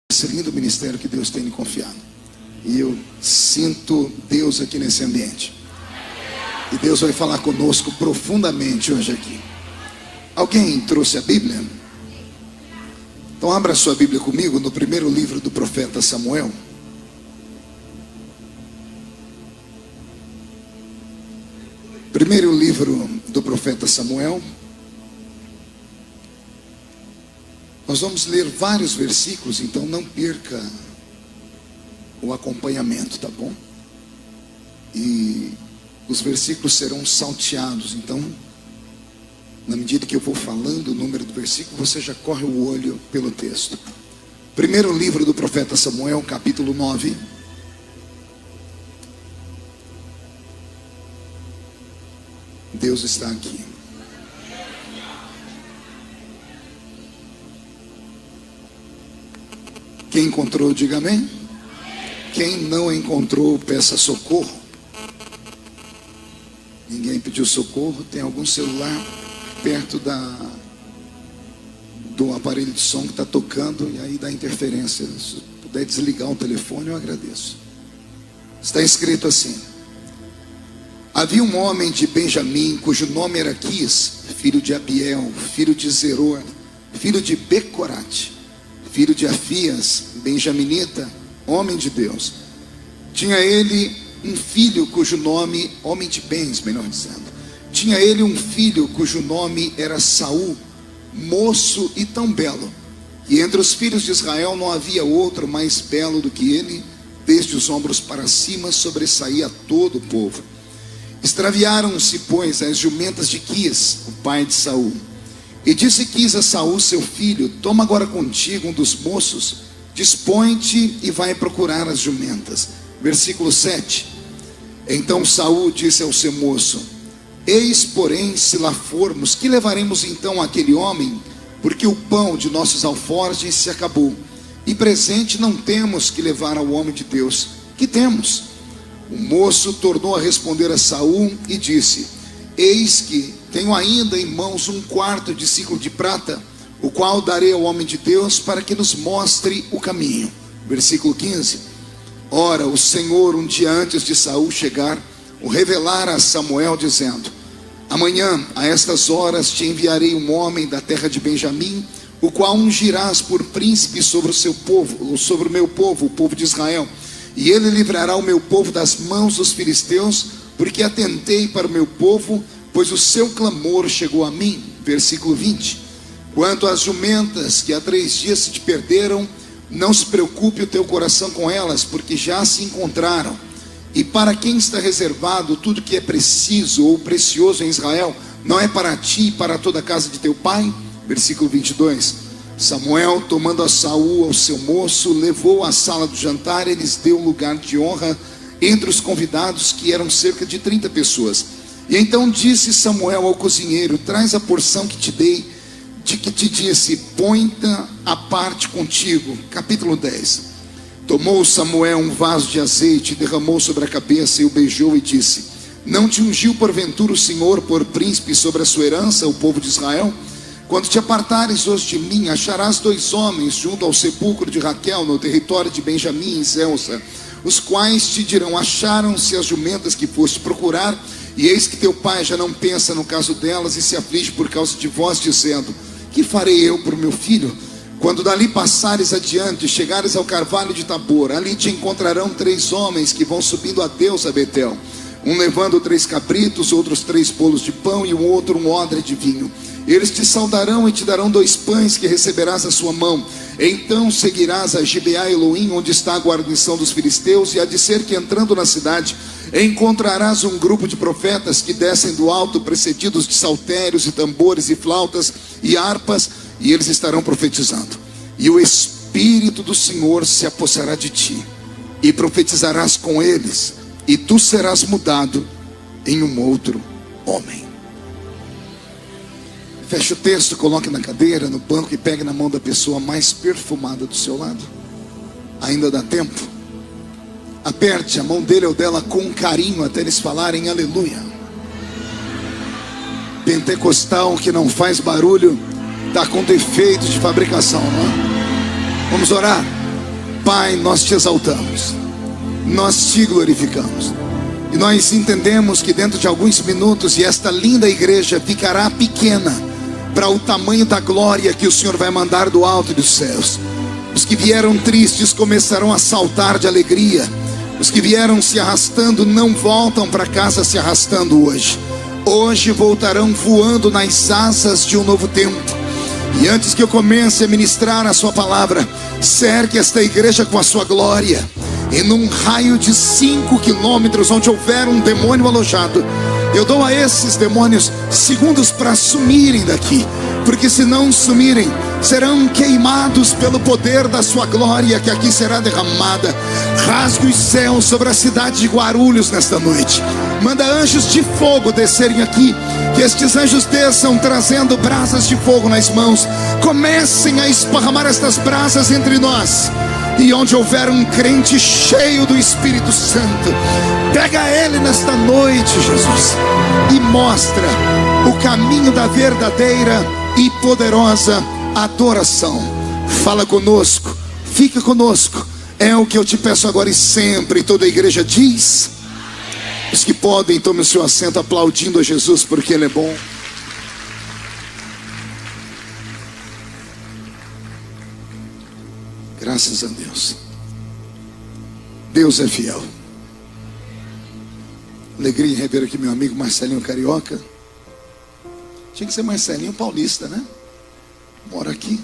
Esse lindo ministério que Deus tem me confiado. E eu sinto Deus aqui nesse ambiente. E Deus vai falar conosco profundamente hoje aqui. Alguém trouxe a Bíblia? Então abra sua Bíblia comigo no primeiro livro do profeta Samuel. Primeiro livro do profeta Samuel. Nós vamos ler vários versículos, então não perca o acompanhamento, tá bom? E os versículos serão salteados, então, na medida que eu vou falando o número do versículo, você já corre o olho pelo texto. Primeiro livro do profeta Samuel, capítulo 9. Deus está aqui. Quem encontrou, diga amém. Quem não encontrou, peça socorro. Ninguém pediu socorro. Tem algum celular perto do aparelho de som que está tocando e aí dá interferência. Se puder desligar o telefone, eu agradeço. Está escrito assim: havia um homem de Benjamim, cujo nome era Quis, filho de Abiel, filho de Zeror, filho de Becorate, filho de Afias, benjaminita, homem de Deus. Tinha ele um filho cujo nome, homem de bens, melhor dizendo. Tinha ele um filho cujo nome era Saul, moço e tão belo, e entre os filhos de Israel não havia outro mais belo do que ele. Desde os ombros para cima sobressaía todo o povo. Extraviaram-se, pois, as jumentas de Quis, o pai de Saul. E disse Quis a Saul, seu filho: toma agora contigo um dos moços, dispõe-te e vai procurar as jumentas. Versículo 7. Então Saul disse ao seu moço: eis, porém, se lá formos, que levaremos então àquele homem? Porque o pão de nossos alforjes se acabou, e presente não temos que levar ao homem de Deus. Que temos? O moço tornou a responder a Saul e disse: eis que tenho ainda em mãos um quarto de ciclo de prata, o qual darei ao homem de Deus para que nos mostre o caminho. Versículo 15. Ora, o Senhor, um dia antes de Saul chegar, o revelara a Samuel, dizendo: amanhã, a estas horas, te enviarei um homem da terra de Benjamim, o qual ungirás por príncipe sobre o seu povo, ou sobre o meu povo, o povo de Israel. E ele livrará o meu povo das mãos dos filisteus, porque atentei para o meu povo, pois o seu clamor chegou a mim. Versículo 20. Quanto às jumentas que há 3 dias se te perderam, não se preocupe o teu coração com elas, porque já se encontraram. E para quem está reservado tudo que é preciso ou precioso em Israel, não é para ti e para toda a casa de teu pai? Versículo 22. Samuel, tomando a Saul, ao seu moço, levou à sala do jantar e lhes deu lugar de honra entre os convidados, que eram cerca de 30 pessoas. E então disse Samuel ao cozinheiro: traz a porção que te dei, de que te disse, põe-ta à parte contigo. Capítulo 10. Tomou Samuel um vaso de azeite, derramou sobre a cabeça e o beijou e disse: não te ungiu porventura o Senhor por príncipe sobre a sua herança, o povo de Israel? Quando te apartares hoje de mim, acharás 2 homens junto ao sepulcro de Raquel, no território de Benjamim, em Zelsa, os quais te dirão: acharam-se as jumentas que foste procurar, e eis que teu pai já não pensa no caso delas e se aflige por causa de vós, dizendo: que farei eu por meu filho? Quando dali passares adiante, chegares ao carvalho de Tabor, ali te encontrarão 3 homens que vão subindo a Deus a Betel, um levando 3 cabritos, outros 3 bolos de pão e o outro um odre de vinho. Eles te saudarão e te darão 2 pães que receberás à sua mão. Então seguirás a Gibeá Elohim, onde está a guarnição dos filisteus, e há de ser que entrando na cidade encontrarás um grupo de profetas que descem do alto, precedidos de saltérios e tambores e flautas e harpas, e eles estarão profetizando. E o Espírito do Senhor se apossará de ti, e profetizarás com eles, e tu serás mudado em um outro homem. Feche o texto, coloque na cadeira, no banco e pegue na mão da pessoa mais perfumada do seu lado. Ainda dá tempo. Aperte a mão dele ou dela com carinho até eles falarem aleluia. Pentecostal que não faz barulho está com defeito de fabricação, não é? Vamos orar. Pai, nós te exaltamos, nós te glorificamos. E nós entendemos que dentro de alguns minutos, e esta linda igreja ficará pequena para o tamanho da glória que o Senhor vai mandar do alto dos céus. Os que vieram tristes começarão a saltar de alegria. Os que vieram se arrastando não voltam para casa se arrastando hoje. Hoje voltarão voando nas asas de um novo tempo. E antes que eu comece a ministrar a sua palavra, cerque esta igreja com a sua glória. E num raio de 5 quilômetros, onde houver um demônio alojado, eu dou a esses demônios segundos para sumirem daqui. Porque se não sumirem, serão queimados pelo poder da sua glória que aqui será derramada. Rasgue os céus sobre a cidade de Guarulhos nesta noite. Manda anjos de fogo descerem aqui. Que estes anjos desçam trazendo brasas de fogo nas mãos. Comecem a esparramar estas brasas entre nós. E onde houver um crente cheio do Espírito Santo, pega ele nesta noite, Jesus, e mostra o caminho da verdadeira e poderosa adoração. Fala conosco, fica conosco. É o que eu te peço agora e sempre. E toda a igreja diz. Os que podem, tomem o seu assento aplaudindo a Jesus, porque Ele é bom. Graças a Deus. Deus é fiel. Alegria em rever aqui meu amigo Marcelinho Carioca. Tinha que ser Marcelinho Paulista, né? Mora aqui.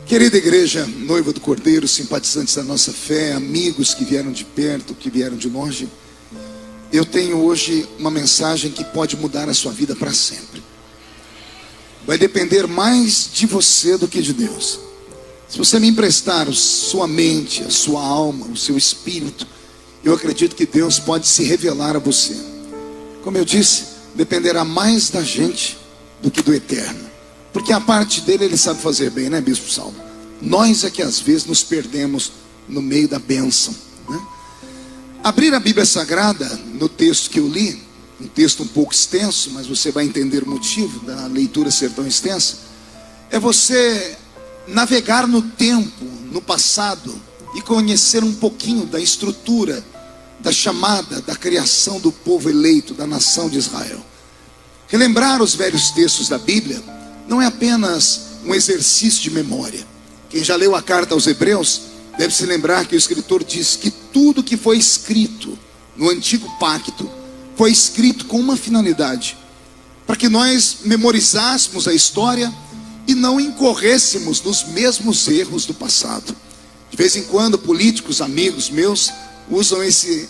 Querida igreja, noiva do Cordeiro, simpatizantes da nossa fé, amigos que vieram de perto, que vieram de longe, eu tenho hoje uma mensagem que pode mudar a sua vida para sempre. Vai depender mais de você do que de Deus. Se você me emprestar a sua mente, a sua alma, o seu espírito, eu acredito que Deus pode se revelar a você. Como eu disse, dependerá mais da gente do que do eterno. Porque a parte dele ele sabe fazer bem, né, Bispo Salmo? Nós é que às vezes nos perdemos no meio da bênção, né? Abrir a Bíblia Sagrada, no texto que eu li, um texto um pouco extenso, mas você vai entender o motivo da leitura ser tão extensa, é você navegar no tempo, no passado, e conhecer um pouquinho da estrutura, da chamada, da criação do povo eleito, da nação de Israel. Relembrar os velhos textos da Bíblia não é apenas um exercício de memória. Quem já leu a carta aos Hebreus deve se lembrar que o escritor diz que tudo que foi escrito no antigo pacto foi escrito com uma finalidade: para que nós memorizássemos a história e não incorrêssemos nos mesmos erros do passado. De vez em quando políticos, amigos meus, usam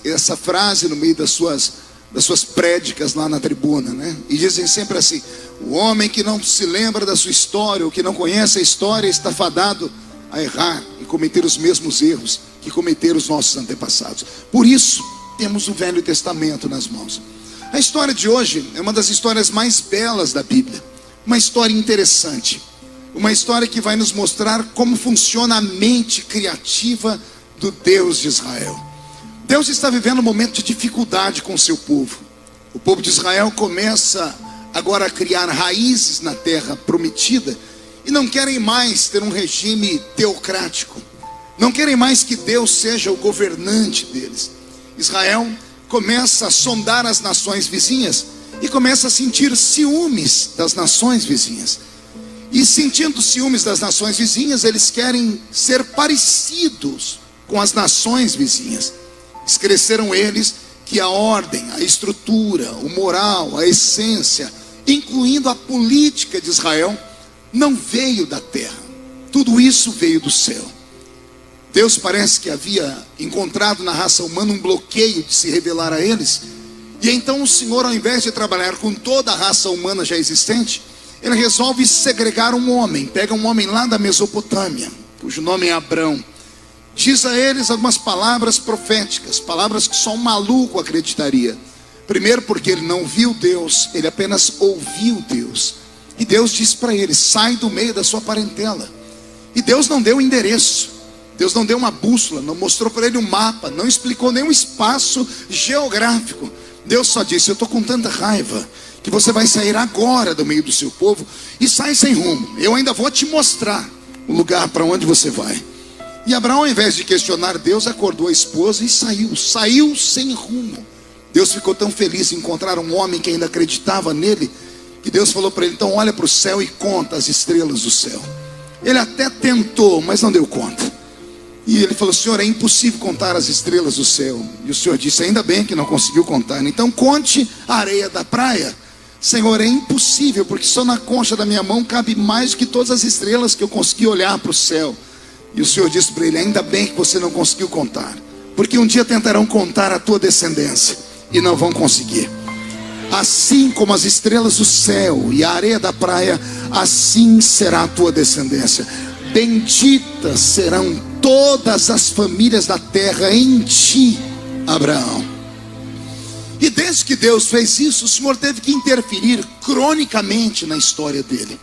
essa frase no meio das suas prédicas lá na tribuna, né? E dizem sempre assim: o homem que não se lembra da sua história, ou que não conhece a história, está fadado a errar e cometer os mesmos erros que cometeram os nossos antepassados. Por isso, temos o Velho Testamento nas mãos. A história de hoje é uma das histórias mais belas da Bíblia. Uma história interessante. Uma história que vai nos mostrar como funciona a mente criativa do Deus de Israel. Deus está vivendo um momento de dificuldade com o seu povo. O povo de Israel começa agora a criar raízes na terra prometida e não querem mais ter um regime teocrático. Não querem mais que Deus seja o governante deles. Israel começa a sondar as nações vizinhas e começa a sentir ciúmes das nações vizinhas. E sentindo ciúmes das nações vizinhas, eles querem ser parecidos com as nações vizinhas. Esqueceram eles que a ordem, a estrutura, o moral, a essência, incluindo a política de Israel, não veio da terra. Tudo isso veio do céu. Deus parece que havia encontrado na raça humana um bloqueio de se revelar a eles. E então o Senhor, ao invés de trabalhar com toda a raça humana já existente, Ele resolve segregar um homem. Pega um homem lá da Mesopotâmia, cujo nome é Abrão. Diz a eles algumas palavras proféticas, palavras que só um maluco acreditaria. Primeiro porque ele não viu Deus, ele apenas ouviu Deus. E Deus disse para ele: sai do meio da sua parentela. E Deus não deu endereço, Deus não deu uma bússola, não mostrou para ele um mapa, não explicou nenhum espaço geográfico. Deus só disse: eu estou com tanta raiva que você vai sair agora do meio do seu povo e sai sem rumo. Eu ainda vou te mostrar o lugar para onde você vai. E Abraão, ao invés de questionar Deus, acordou a esposa e saiu sem rumo. Deus ficou tão feliz em encontrar um homem que ainda acreditava nele, que Deus falou para ele: então olha para o céu e conta as estrelas do céu. Ele até tentou, mas não deu conta. E ele falou: Senhor, é impossível contar as estrelas do céu. E o Senhor disse: ainda bem que não conseguiu contar, então conte a areia da praia. Senhor, é impossível, porque só na concha da minha mão cabe mais do que todas as estrelas que eu consegui olhar para o céu. E o Senhor disse para ele: ainda bem que você não conseguiu contar, porque um dia tentarão contar a tua descendência e não vão conseguir. Assim como as estrelas do céu e a areia da praia, assim será a tua descendência. Benditas serão todas as famílias da terra em ti, Abraão. E desde que Deus fez isso, o Senhor teve que interferir cronicamente na história dele.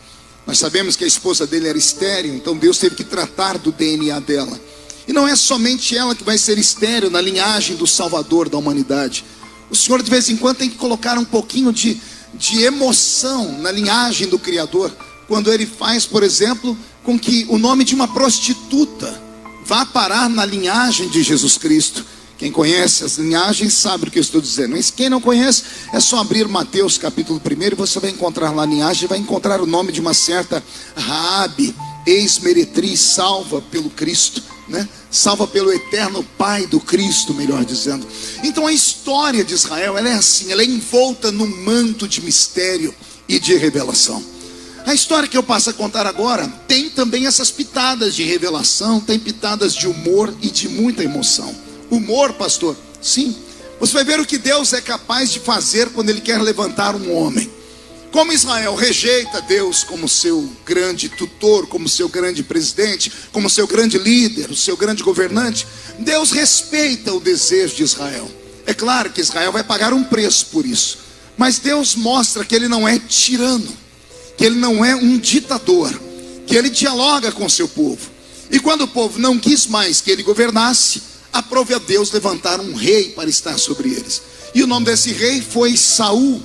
Nós sabemos que a esposa dele era estéril, então Deus teve que tratar do DNA dela. E não é somente ela que vai ser estéril na linhagem do Salvador da humanidade. O Senhor de vez em quando tem que colocar um pouquinho de emoção na linhagem do Criador, quando Ele faz, por exemplo, com que o nome de uma prostituta vá parar na linhagem de Jesus Cristo. Quem conhece as linhagens sabe o que eu estou dizendo. Mas quem não conhece, é só abrir Mateus capítulo 1 e você vai encontrar lá a linhagem, vai encontrar o nome de uma certa Raabe, ex-meretriz, salva pelo Cristo, né? Salva pelo eterno Pai do Cristo, melhor dizendo. Então a história de Israel, ela é assim, ela é envolta num manto de mistério e de revelação. A história que eu passo a contar agora tem também essas pitadas de revelação, tem pitadas de humor e de muita emoção. Humor, pastor? Sim. Você vai ver o que Deus é capaz de fazer quando Ele quer levantar um homem. Como Israel rejeita Deus como seu grande tutor, como seu grande presidente, como seu grande líder, o seu grande governante, Deus respeita o desejo de Israel. É claro que Israel vai pagar um preço por isso, mas Deus mostra que Ele não é tirano, que Ele não é um ditador, que Ele dialoga com o seu povo. E quando o povo não quis mais que Ele governasse, aprove a Deus levantar um rei para estar sobre eles. E o nome desse rei foi Saul.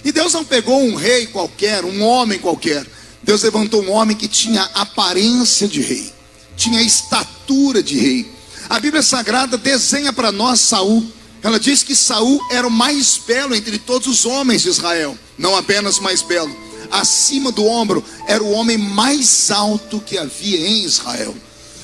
E Deus não pegou um rei qualquer, um homem qualquer. Deus levantou um homem que tinha aparência de rei, tinha estatura de rei. A Bíblia Sagrada desenha para nós Saul. Ela diz que Saul era o mais belo entre todos os homens de Israel. Não apenas mais belo, acima do ombro, era o homem mais alto que havia em Israel.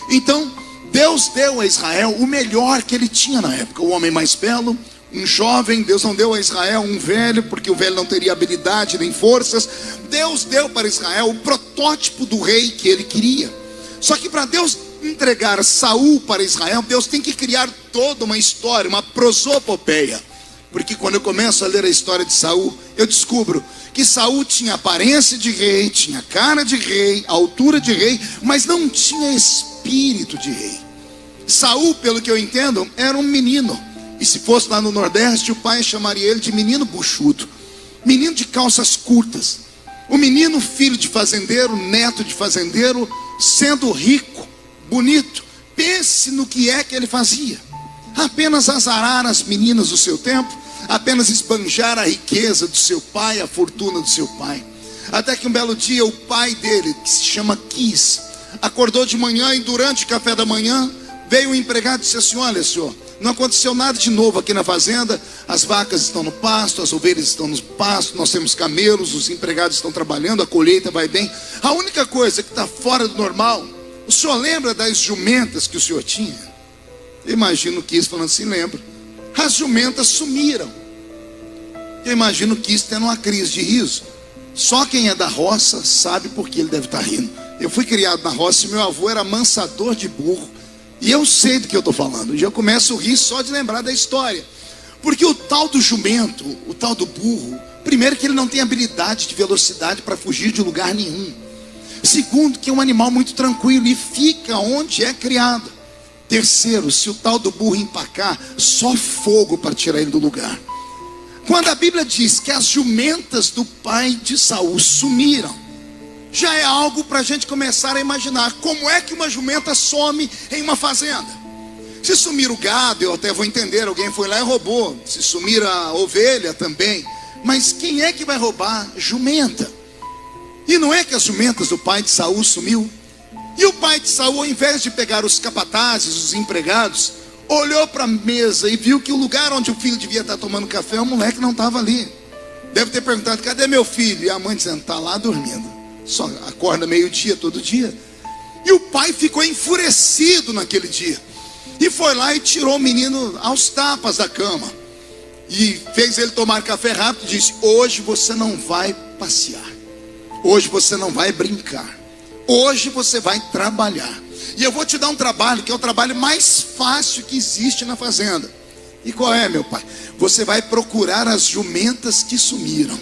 Então Deus deu a Israel o melhor que ele tinha na época. O homem mais belo, um jovem. Deus não deu a Israel um velho, porque o velho não teria habilidade nem forças. Deus deu para Israel o protótipo do rei que ele queria. Só que para Deus entregar Saul para Israel, Deus tem que criar toda uma história, uma prosopopeia. Porque quando eu começo a ler a história de Saul, eu descubro que Saul tinha aparência de rei, tinha cara de rei, altura de rei, mas não tinha espírito de rei. Saul, pelo que eu entendo, era um menino. E se fosse lá no Nordeste, o pai chamaria ele de menino buchudo, menino de calças curtas, o menino filho de fazendeiro, neto de fazendeiro, sendo rico, bonito. Pense no que é que ele fazia: apenas azarar as meninas do seu tempo, apenas esbanjar a riqueza do seu pai, a fortuna do seu pai. Até que um belo dia o pai dele, que se chama Quis, acordou de manhã e durante o café da manhã veio um empregado e disse assim: olha, senhor, não aconteceu nada de novo aqui na fazenda. As vacas estão no pasto, as ovelhas estão no pasto, nós temos camelos, os empregados estão trabalhando, a colheita vai bem. A única coisa que está fora do normal, o senhor lembra das jumentas que o senhor tinha? Eu imagino o Quis falando assim: lembro. As jumentas sumiram. Eu imagino o Quis tendo uma crise de riso. Só quem é da roça sabe por que ele deve estar rindo. Eu fui criado na roça e meu avô era amansador de burro. E eu sei do que eu estou falando. E eu começo a rir só de lembrar da história. Porque o tal do jumento, o tal do burro, primeiro que ele não tem habilidade de velocidade para fugir de lugar nenhum. Segundo, que é um animal muito tranquilo e fica onde é criado. Terceiro, se o tal do burro empacar, só fogo para tirar ele do lugar. Quando a Bíblia diz que as jumentas do pai de Saul sumiram, já é algo para a gente começar a imaginar. Como é que uma jumenta some em uma fazenda? Se sumir o gado, eu até vou entender, alguém foi lá e roubou. Se sumir a ovelha também. Mas quem é que vai roubar jumenta? E não é que as jumentas do pai de Saul sumiu? E o pai de Saul, ao invés de pegar os capatazes, os empregados, olhou para a mesa e viu que o lugar onde o filho devia estar tomando café, o moleque não estava ali. Deve ter perguntado: cadê meu filho? E a mãe dizendo: está lá dormindo. Só acorda meio-dia todo dia. E o pai ficou enfurecido naquele dia. E foi lá e tirou o menino aos tapas da cama. E fez ele tomar café rápido e disse: hoje você não vai passear. Hoje você não vai brincar. Hoje você vai trabalhar. E eu vou te dar um trabalho que é o trabalho mais fácil que existe na fazenda. E qual é, meu pai? Você vai procurar as jumentas que sumiram.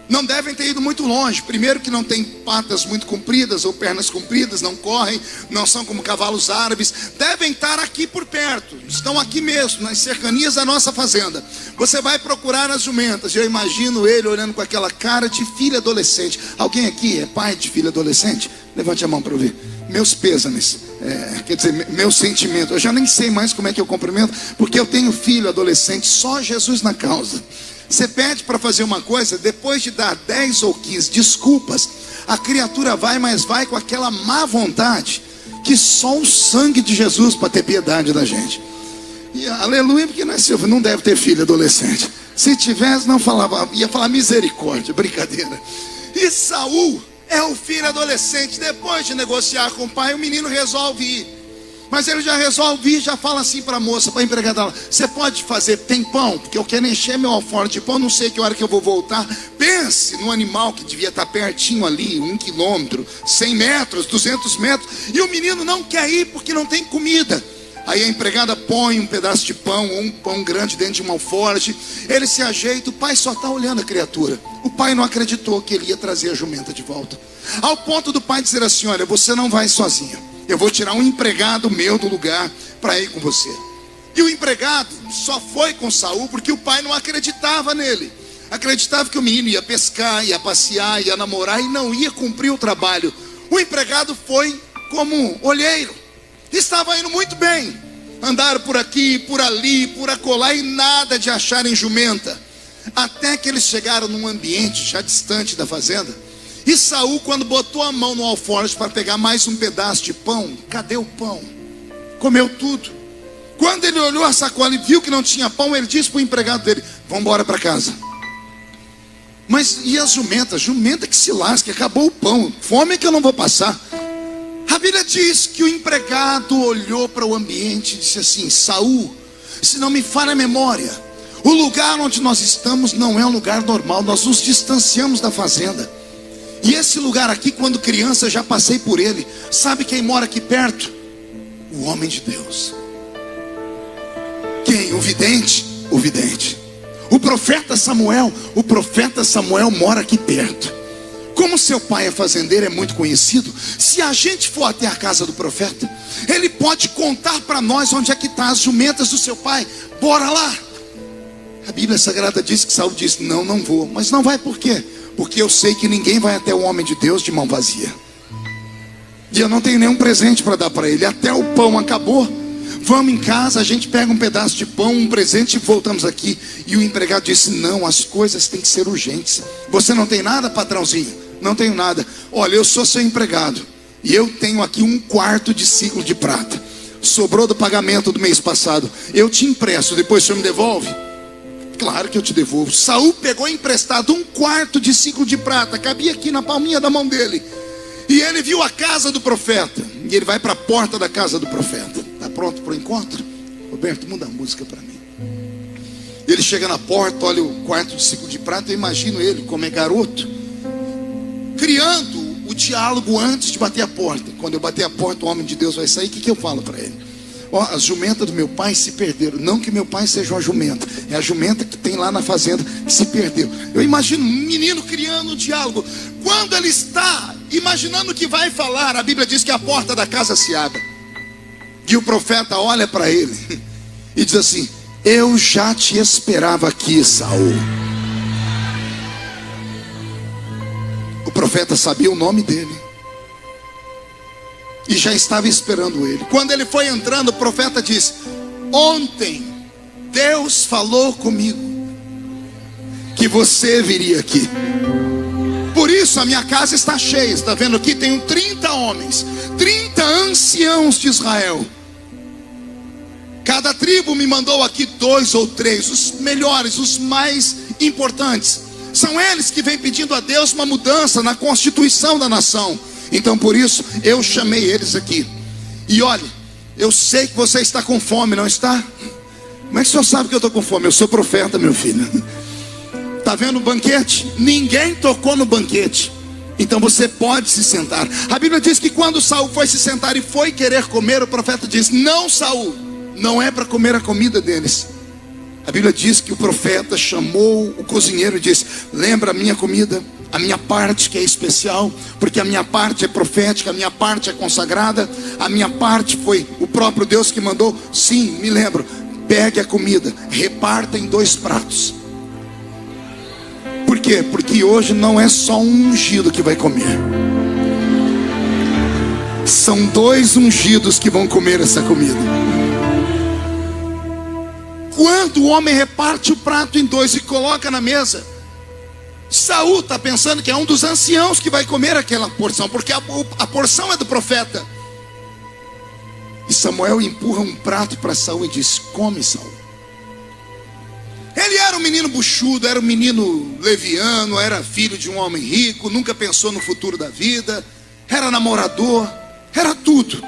Não devem ter ido muito longe. Primeiro que não tem patas muito compridas ou pernas compridas, não correm, não são como cavalos árabes. Devem estar aqui por perto. Estão aqui mesmo, nas cercanias da nossa fazenda. Você vai procurar as jumentas. Eu imagino ele olhando com aquela cara de filho adolescente. Alguém aqui é pai de filho adolescente? Levante a mão para eu ver. Meus pêsames, quer dizer, meu sentimento. Eu já nem sei mais como é que eu cumprimento, porque eu tenho filho adolescente, só Jesus na causa. Você pede para fazer uma coisa, depois de dar 10 ou 15 desculpas, a criatura vai, mas vai com aquela má vontade, que só o sangue de Jesus para ter piedade da gente. E aleluia, porque não deve ter filho adolescente. Se tivesse, não falava, ia falar misericórdia, brincadeira. E Saul é o filho adolescente. Depois de negociar com o pai, o menino resolve ir. Mas ele já resolve ir, já fala assim para a moça, para a empregada dela: você pode fazer, tem pão? Porque eu quero encher meu alforje de pão, não sei que hora que eu vou voltar. Pense no animal que devia estar pertinho ali, 1 quilômetro, 100 metros, 200 metros. E o menino não quer ir porque não tem comida. Aí a empregada põe um pedaço de pão, ou um pão grande dentro de uma alforje. Ele se ajeita, o pai só está olhando a criatura. O pai não acreditou que ele ia trazer a jumenta de volta. Ao ponto do pai dizer assim: olha, você não vai sozinho. Eu vou tirar um empregado meu do lugar para ir com você. E o empregado só foi com Saul porque o pai não acreditava nele. Acreditava que o menino ia pescar, ia passear, ia namorar e não ia cumprir o trabalho. O empregado foi como olheiro. Estava indo muito bem. Andaram por aqui, por ali, por acolá e nada de acharem jumenta. Até que eles chegaram num ambiente já distante da fazenda. E Saul, quando botou a mão no alforje para pegar mais um pedaço de pão, cadê o pão? Comeu tudo. Quando ele olhou a sacola e viu que não tinha pão, ele disse para o empregado dele: vamos embora para casa. Mas e as jumentas? Jumenta que se lasque, acabou o pão, fome é que eu não vou passar. A Bíblia diz que o empregado olhou para o ambiente e disse assim: Saul, se não me falha a memória, o lugar onde nós estamos não é um lugar normal, nós nos distanciamos da fazenda. E esse lugar aqui, quando criança, já passei por ele. Sabe quem mora aqui perto? O homem de Deus. Quem? O vidente? O vidente. O profeta Samuel mora aqui perto. Como seu pai é fazendeiro, é muito conhecido, se a gente for até a casa do profeta, ele pode contar para nós onde é que estão as jumentas do seu pai. Bora lá. A Bíblia Sagrada diz que Saul disse: não, não vou. Mas não vai por quê? Porque eu sei que ninguém vai até o homem de Deus de mão vazia. E eu não tenho nenhum presente para dar para ele. Até o pão acabou. Vamos em casa, a gente pega um pedaço de pão, um presente e voltamos aqui. E o empregado disse: não, as coisas têm que ser urgentes. Você não tem nada, patrãozinho? Não tenho nada. Olha, eu sou seu empregado e eu tenho aqui 1/4 de ciclo de prata. Sobrou do pagamento do mês passado. Eu te empresto, depois o senhor me devolve? Claro que eu te devolvo. Saul pegou emprestado 1/4 de ciclo de prata, cabia aqui na palminha da mão dele. E ele viu a casa do profeta. E ele vai para a porta da casa do profeta. Está pronto para o encontro? Roberto, muda a música para mim. Ele chega na porta, olha o 1/4 de ciclo de prata. Eu imagino ele, como é garoto, criando o diálogo antes de bater a porta. Quando eu bater a porta, o homem de Deus vai sair. O que eu falo para ele? Ó, as jumentas do meu pai se perderam. Não que meu pai seja uma jumenta, é a jumenta que tem lá na fazenda que se perdeu. Eu imagino um menino criando um diálogo. Quando ele está imaginando o que vai falar, a Bíblia diz que a porta da casa se abre. E o profeta olha para ele e diz assim: eu já te esperava aqui, Saul. O profeta sabia o nome dele e já estava esperando ele. Quando ele foi entrando, o profeta disse: ontem Deus falou comigo que você viria aqui. Por isso a minha casa está cheia. Está vendo aqui? Tenho 30 homens, 30 anciãos de Israel. Cada tribo me mandou aqui 2 ou 3, os melhores, os mais importantes. São eles que vêm pedindo a Deus uma mudança na constituição da nação. Então por isso eu chamei eles aqui. E olha, eu sei que você está com fome, não está? Como é que o senhor sabe que eu estou com fome? Eu sou profeta, meu filho. Está vendo o banquete? Ninguém tocou no banquete. Então você pode se sentar. A Bíblia diz que quando Saul foi se sentar e foi querer comer, o profeta diz: não, Saul, não é para comer a comida deles. A Bíblia diz que o profeta chamou o cozinheiro e disse: lembra a minha comida, a minha parte que é especial, porque a minha parte é profética, a minha parte é consagrada, a minha parte foi o próprio Deus que mandou. Sim, me lembro. Pegue a comida, reparta em 2 pratos. Por quê? Porque hoje não é só um ungido que vai comer. São 2 ungidos que vão comer essa comida. Quando o homem reparte o prato em 2 e coloca na mesa, Saul está pensando que é um dos anciãos que vai comer aquela porção, porque a porção é do profeta. E Samuel empurra um prato para Saul e diz: come, Saul. Ele era um menino buchudo, era um menino leviano, era filho de um homem rico, nunca pensou no futuro da vida, era namorador, era tudo.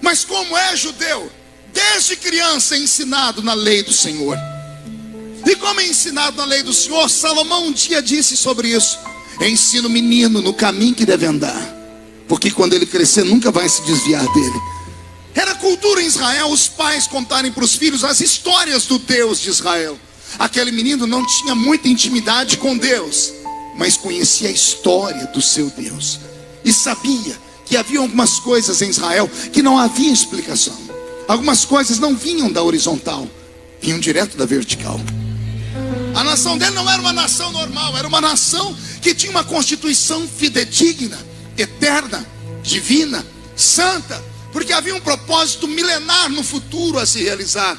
Mas como é judeu, desde criança é ensinado na lei do Senhor. E como é ensinado na lei do Senhor, Salomão um dia disse sobre isso: ensina o menino no caminho que deve andar, porque quando ele crescer nunca vai se desviar dele. Era cultura em Israel os pais contarem para os filhos as histórias do Deus de Israel. Aquele menino não tinha muita intimidade com Deus, mas conhecia a história do seu Deus. E sabia que havia algumas coisas em Israel que não havia explicação. Algumas coisas não vinham da horizontal, vinham direto da vertical. A nação dele não era uma nação normal, era uma nação que tinha uma constituição fidedigna, eterna, divina, santa, porque havia um propósito milenar no futuro a se realizar.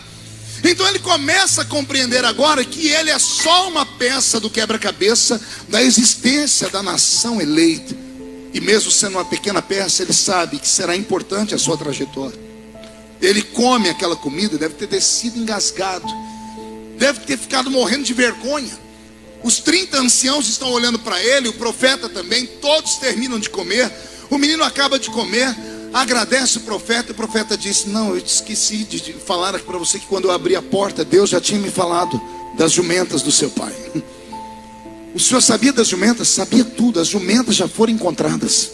Então ele começa a compreender agora que ele é só uma peça do quebra-cabeça da existência da nação eleita. E mesmo sendo uma pequena peça, ele sabe que será importante a sua trajetória. Ele come aquela comida, deve ter descido engasgado, deve ter ficado morrendo de vergonha. Os 30 anciãos estão olhando para ele, o profeta também, todos terminam de comer. O menino acaba de comer, agradece o profeta, e o profeta disse: não, eu esqueci de falar aqui para você que quando eu abri a porta, Deus já tinha me falado das jumentas do seu pai. O senhor sabia das jumentas? Sabia tudo, as jumentas já foram encontradas.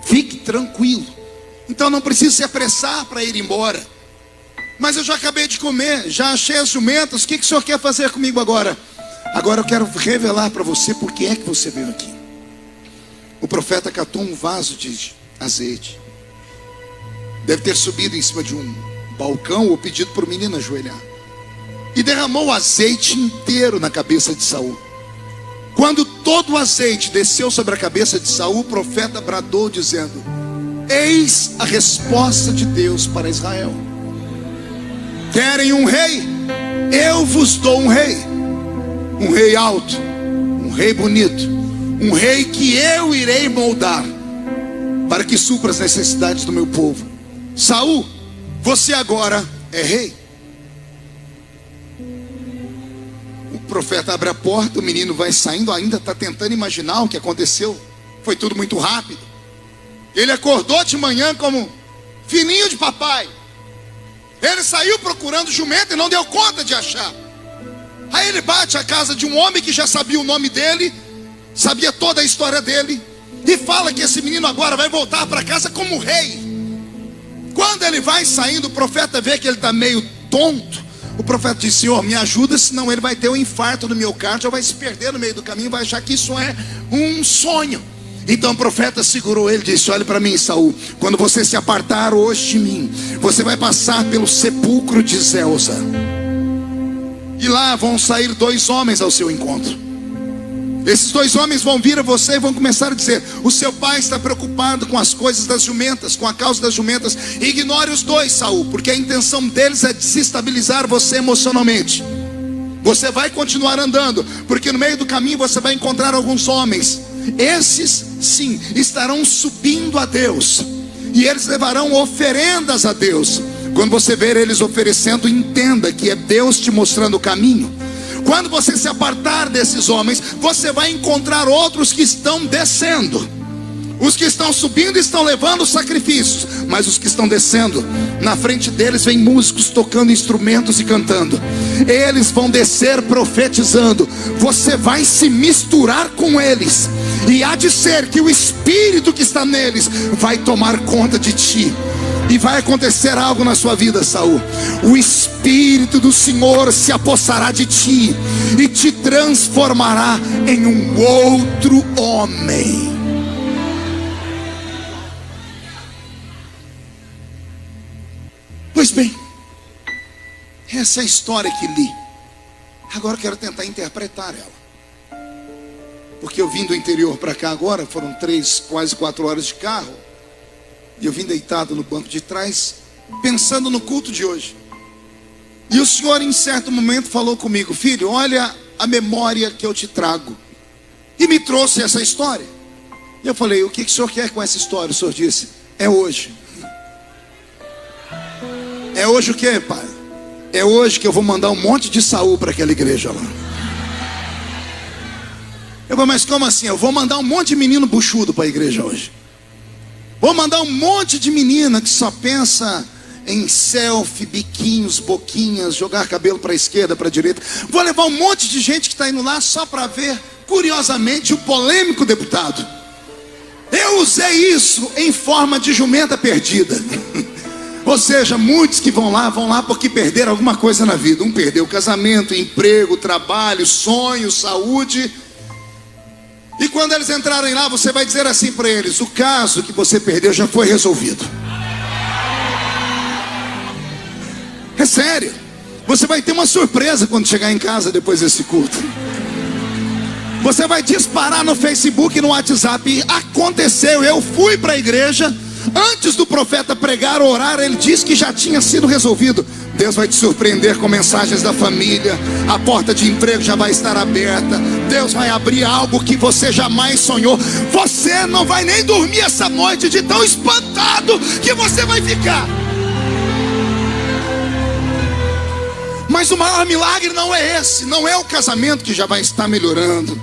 Fique tranquilo. Então não precisa se apressar para ir embora. Mas eu já acabei de comer, já achei as jumentas, o que o senhor quer fazer comigo agora? Agora eu quero revelar para você por que é que você veio aqui. O profeta catou um vaso de azeite. Deve ter subido em cima de um balcão ou pedido para o menino ajoelhar. E derramou o azeite inteiro na cabeça de Saul. Quando todo o azeite desceu sobre a cabeça de Saul, o profeta bradou dizendo: eis a resposta de Deus para Israel. Querem um rei? Eu vos dou um rei. Um rei alto, um rei bonito, um rei que eu irei moldar para que supra as necessidades do meu povo. Saul, você agora é rei. O profeta abre a porta, o menino vai saindo, ainda está tentando imaginar o que aconteceu. Foi tudo muito rápido. Ele acordou de manhã como filhinho de papai. Ele saiu procurando jumento e não deu conta de achar. Aí ele bate a casa de um homem que já sabia o nome dele, sabia toda a história dele, e fala que esse menino agora vai voltar para casa como rei. Quando ele vai saindo, o profeta vê que ele está meio tonto. O profeta diz: Senhor, me ajuda, senão ele vai ter um infarto no miocárdio, ou vai se perder no meio do caminho, vai achar que isso é um sonho. Então o profeta segurou ele e disse: olhe para mim, Saul, quando você se apartar hoje de mim, você vai passar pelo sepulcro de Zelza, e lá vão sair 2 homens ao seu encontro. Esses 2 homens vão vir a você e vão começar a dizer: o seu pai está preocupado com as coisas das jumentas, com a causa das jumentas. Ignore os 2, Saul, porque a intenção deles é desestabilizar você emocionalmente. Você vai continuar andando, porque no meio do caminho você vai encontrar alguns homens Esses sim estarão subindo a Deus, e eles levarão oferendas a Deus. Quando você ver eles oferecendo, entenda que é Deus te mostrando o caminho. Quando você se apartar desses homens, você vai encontrar outros que estão descendo. Os que estão subindo estão levando sacrifícios, mas os que estão descendo, na frente deles vem músicos tocando instrumentos e cantando. Eles vão descer profetizando. Você vai se misturar com eles, e há de ser que o Espírito que está neles vai tomar conta de ti. E vai acontecer algo na sua vida, Saul. O Espírito do Senhor se apossará de ti e te transformará em um outro homem. Pois bem, essa é a história que li. Agora eu quero tentar interpretar ela, porque eu vim do interior para cá agora, foram 3, quase 4 horas de carro, e eu vim deitado no banco de trás, pensando no culto de hoje. E o Senhor em certo momento falou comigo: filho, olha a memória que eu te trago. E me trouxe essa história. E eu falei: o que o Senhor quer com essa história? O Senhor disse: é hoje. É hoje o que, pai? É hoje que eu vou mandar um monte de Saul para aquela igreja lá. Eu falei: mas como assim? Eu vou mandar um monte de menino buchudo para a igreja hoje. Vou mandar um monte de menina que só pensa em selfie, biquinhos, boquinhas, jogar cabelo para a esquerda, para a direita. Vou levar um monte de gente que está indo lá só para ver, curiosamente, o polêmico deputado. Eu usei isso em forma de jumenta perdida. Ou seja, muitos que vão lá porque perderam alguma coisa na vida. Um perdeu o casamento, emprego, trabalho, sonho, saúde. E quando eles entrarem lá, você vai dizer assim para eles: o caso que você perdeu já foi resolvido. É sério. Você vai ter uma surpresa quando chegar em casa depois desse culto. Você vai disparar no Facebook e no WhatsApp: aconteceu, eu fui para a igreja, antes do profeta pregar, orar, ele disse que já tinha sido resolvido. Deus vai te surpreender com mensagens da família. A porta de emprego já vai estar aberta. Deus vai abrir algo que você jamais sonhou. Você não vai nem dormir essa noite de tão espantado que você vai ficar. Mas o maior milagre não é esse. Não é o casamento que já vai estar melhorando.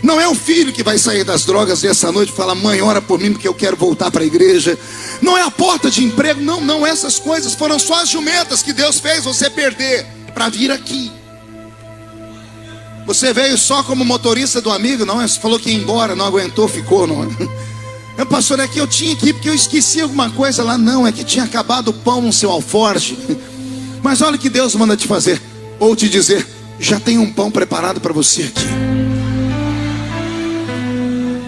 Não é o filho que vai sair das drogas essa noite e falar: mãe, ora por mim porque eu quero voltar para a igreja. Não é a porta de emprego. Não, essas coisas foram só as jumentas que Deus fez você perder para vir aqui. Você veio só como motorista do amigo, não é? Você falou que ia embora, não aguentou, ficou, não é? Pastor, é que eu tinha que ir porque eu esqueci alguma coisa lá. Não, é que tinha acabado o pão no seu alforje. Mas olha o que Deus manda te fazer, ou te dizer: já tem um pão preparado para você aqui.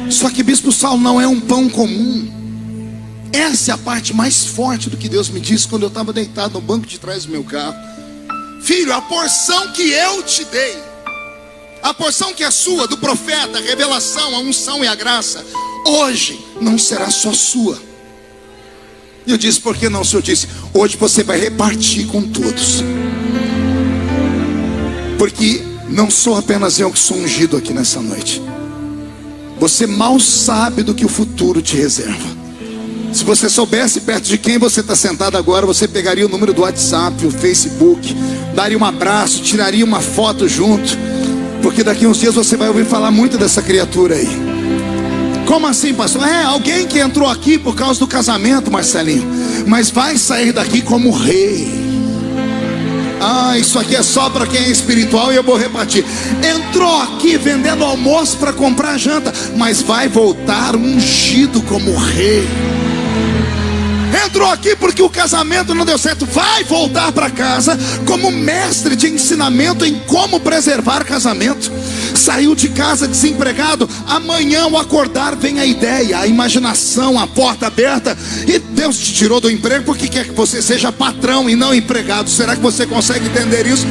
Só que, bispo Saulo, não é um pão comum. Essa é a parte mais forte do que Deus me disse quando eu estava deitado no banco de trás do meu carro. Filho, a porção que eu te dei, a porção que é sua, do profeta, a revelação, a unção e a graça, hoje não será só sua. E eu disse: por que não? O Senhor disse: hoje você vai repartir com todos. Porque não sou apenas eu que sou ungido aqui nessa noite. Você mal sabe do que o futuro te reserva. Se você soubesse perto de quem você está sentado agora, você pegaria o número do WhatsApp, o Facebook, daria um abraço, tiraria uma foto junto, porque daqui uns dias você vai ouvir falar muito dessa criatura aí. Como assim, pastor? É alguém que entrou aqui por causa do casamento, Marcelinho, mas vai sair daqui como rei. Isso aqui é só para quem é espiritual e eu vou repartir. Entrou aqui vendendo almoço para comprar janta, mas vai voltar ungido como rei. Entrou aqui porque o casamento não deu certo, vai voltar para casa como mestre de ensinamento em como preservar casamento. Saiu de casa desempregado, amanhã ao acordar vem a ideia, a imaginação, a porta aberta. E Deus te tirou do emprego porque quer que você seja patrão e não empregado. Será que você consegue entender isso?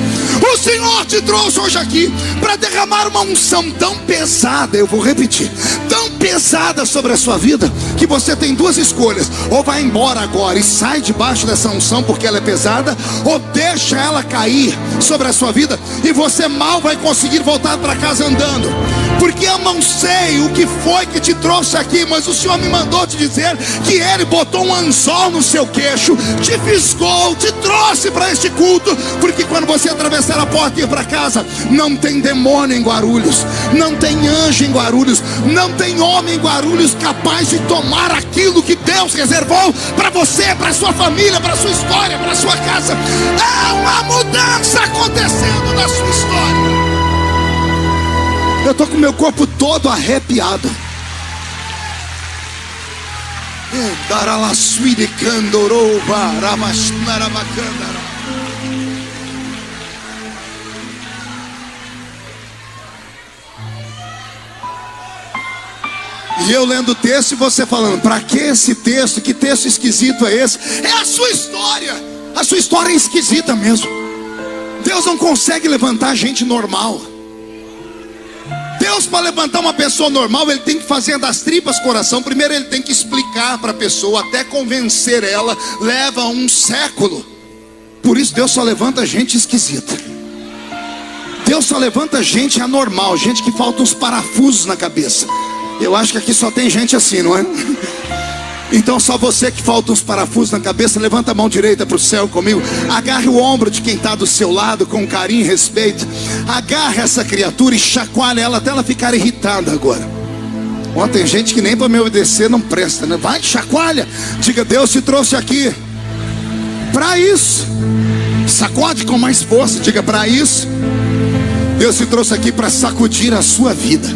O Senhor te trouxe hoje aqui para derramar uma unção tão pesada, eu vou repetir, tão pesada sobre a sua vida, que você tem duas escolhas: ou vai embora agora e sai debaixo dessa unção porque ela é pesada, ou deixa ela cair sobre a sua vida e você mal vai conseguir voltar para casa estás andando, porque eu não sei o que foi que te trouxe aqui, mas o Senhor me mandou te dizer que Ele botou um anzol no seu queixo, te fisgou, te trouxe para este culto, porque quando você atravessar a porta e ir para casa, não tem demônio em Guarulhos, não tem anjo em Guarulhos, não tem homem em Guarulhos capaz de tomar aquilo que Deus reservou para você, para sua família, para sua história, para sua casa. Há uma mudança acontecendo na sua história. Eu estou com meu corpo todo arrepiado. E eu lendo o texto e você falando: para que esse texto? Que texto esquisito é esse? É a sua história. A sua história é esquisita mesmo. Deus não consegue levantar gente normal. Deus, para levantar uma pessoa normal, Ele tem que fazer das tripas coração. Primeiro Ele tem que explicar para a pessoa, até convencer ela, leva um século. Por isso Deus só levanta gente esquisita. Deus só levanta gente anormal, gente que falta uns parafusos na cabeça. Eu acho que aqui só tem gente assim, não é? Então só você que falta uns parafusos na cabeça, levanta a mão direita para o céu comigo. Agarre o ombro de quem está do seu lado com carinho e respeito. Agarre essa criatura e chacoalhe ela até ela ficar irritada agora. Ó, tem gente que nem para me obedecer não presta, né? Vai, chacoalha. Diga: Deus te trouxe aqui para isso. Sacode com mais força. Diga: para isso. Deus te trouxe aqui para sacudir a sua vida,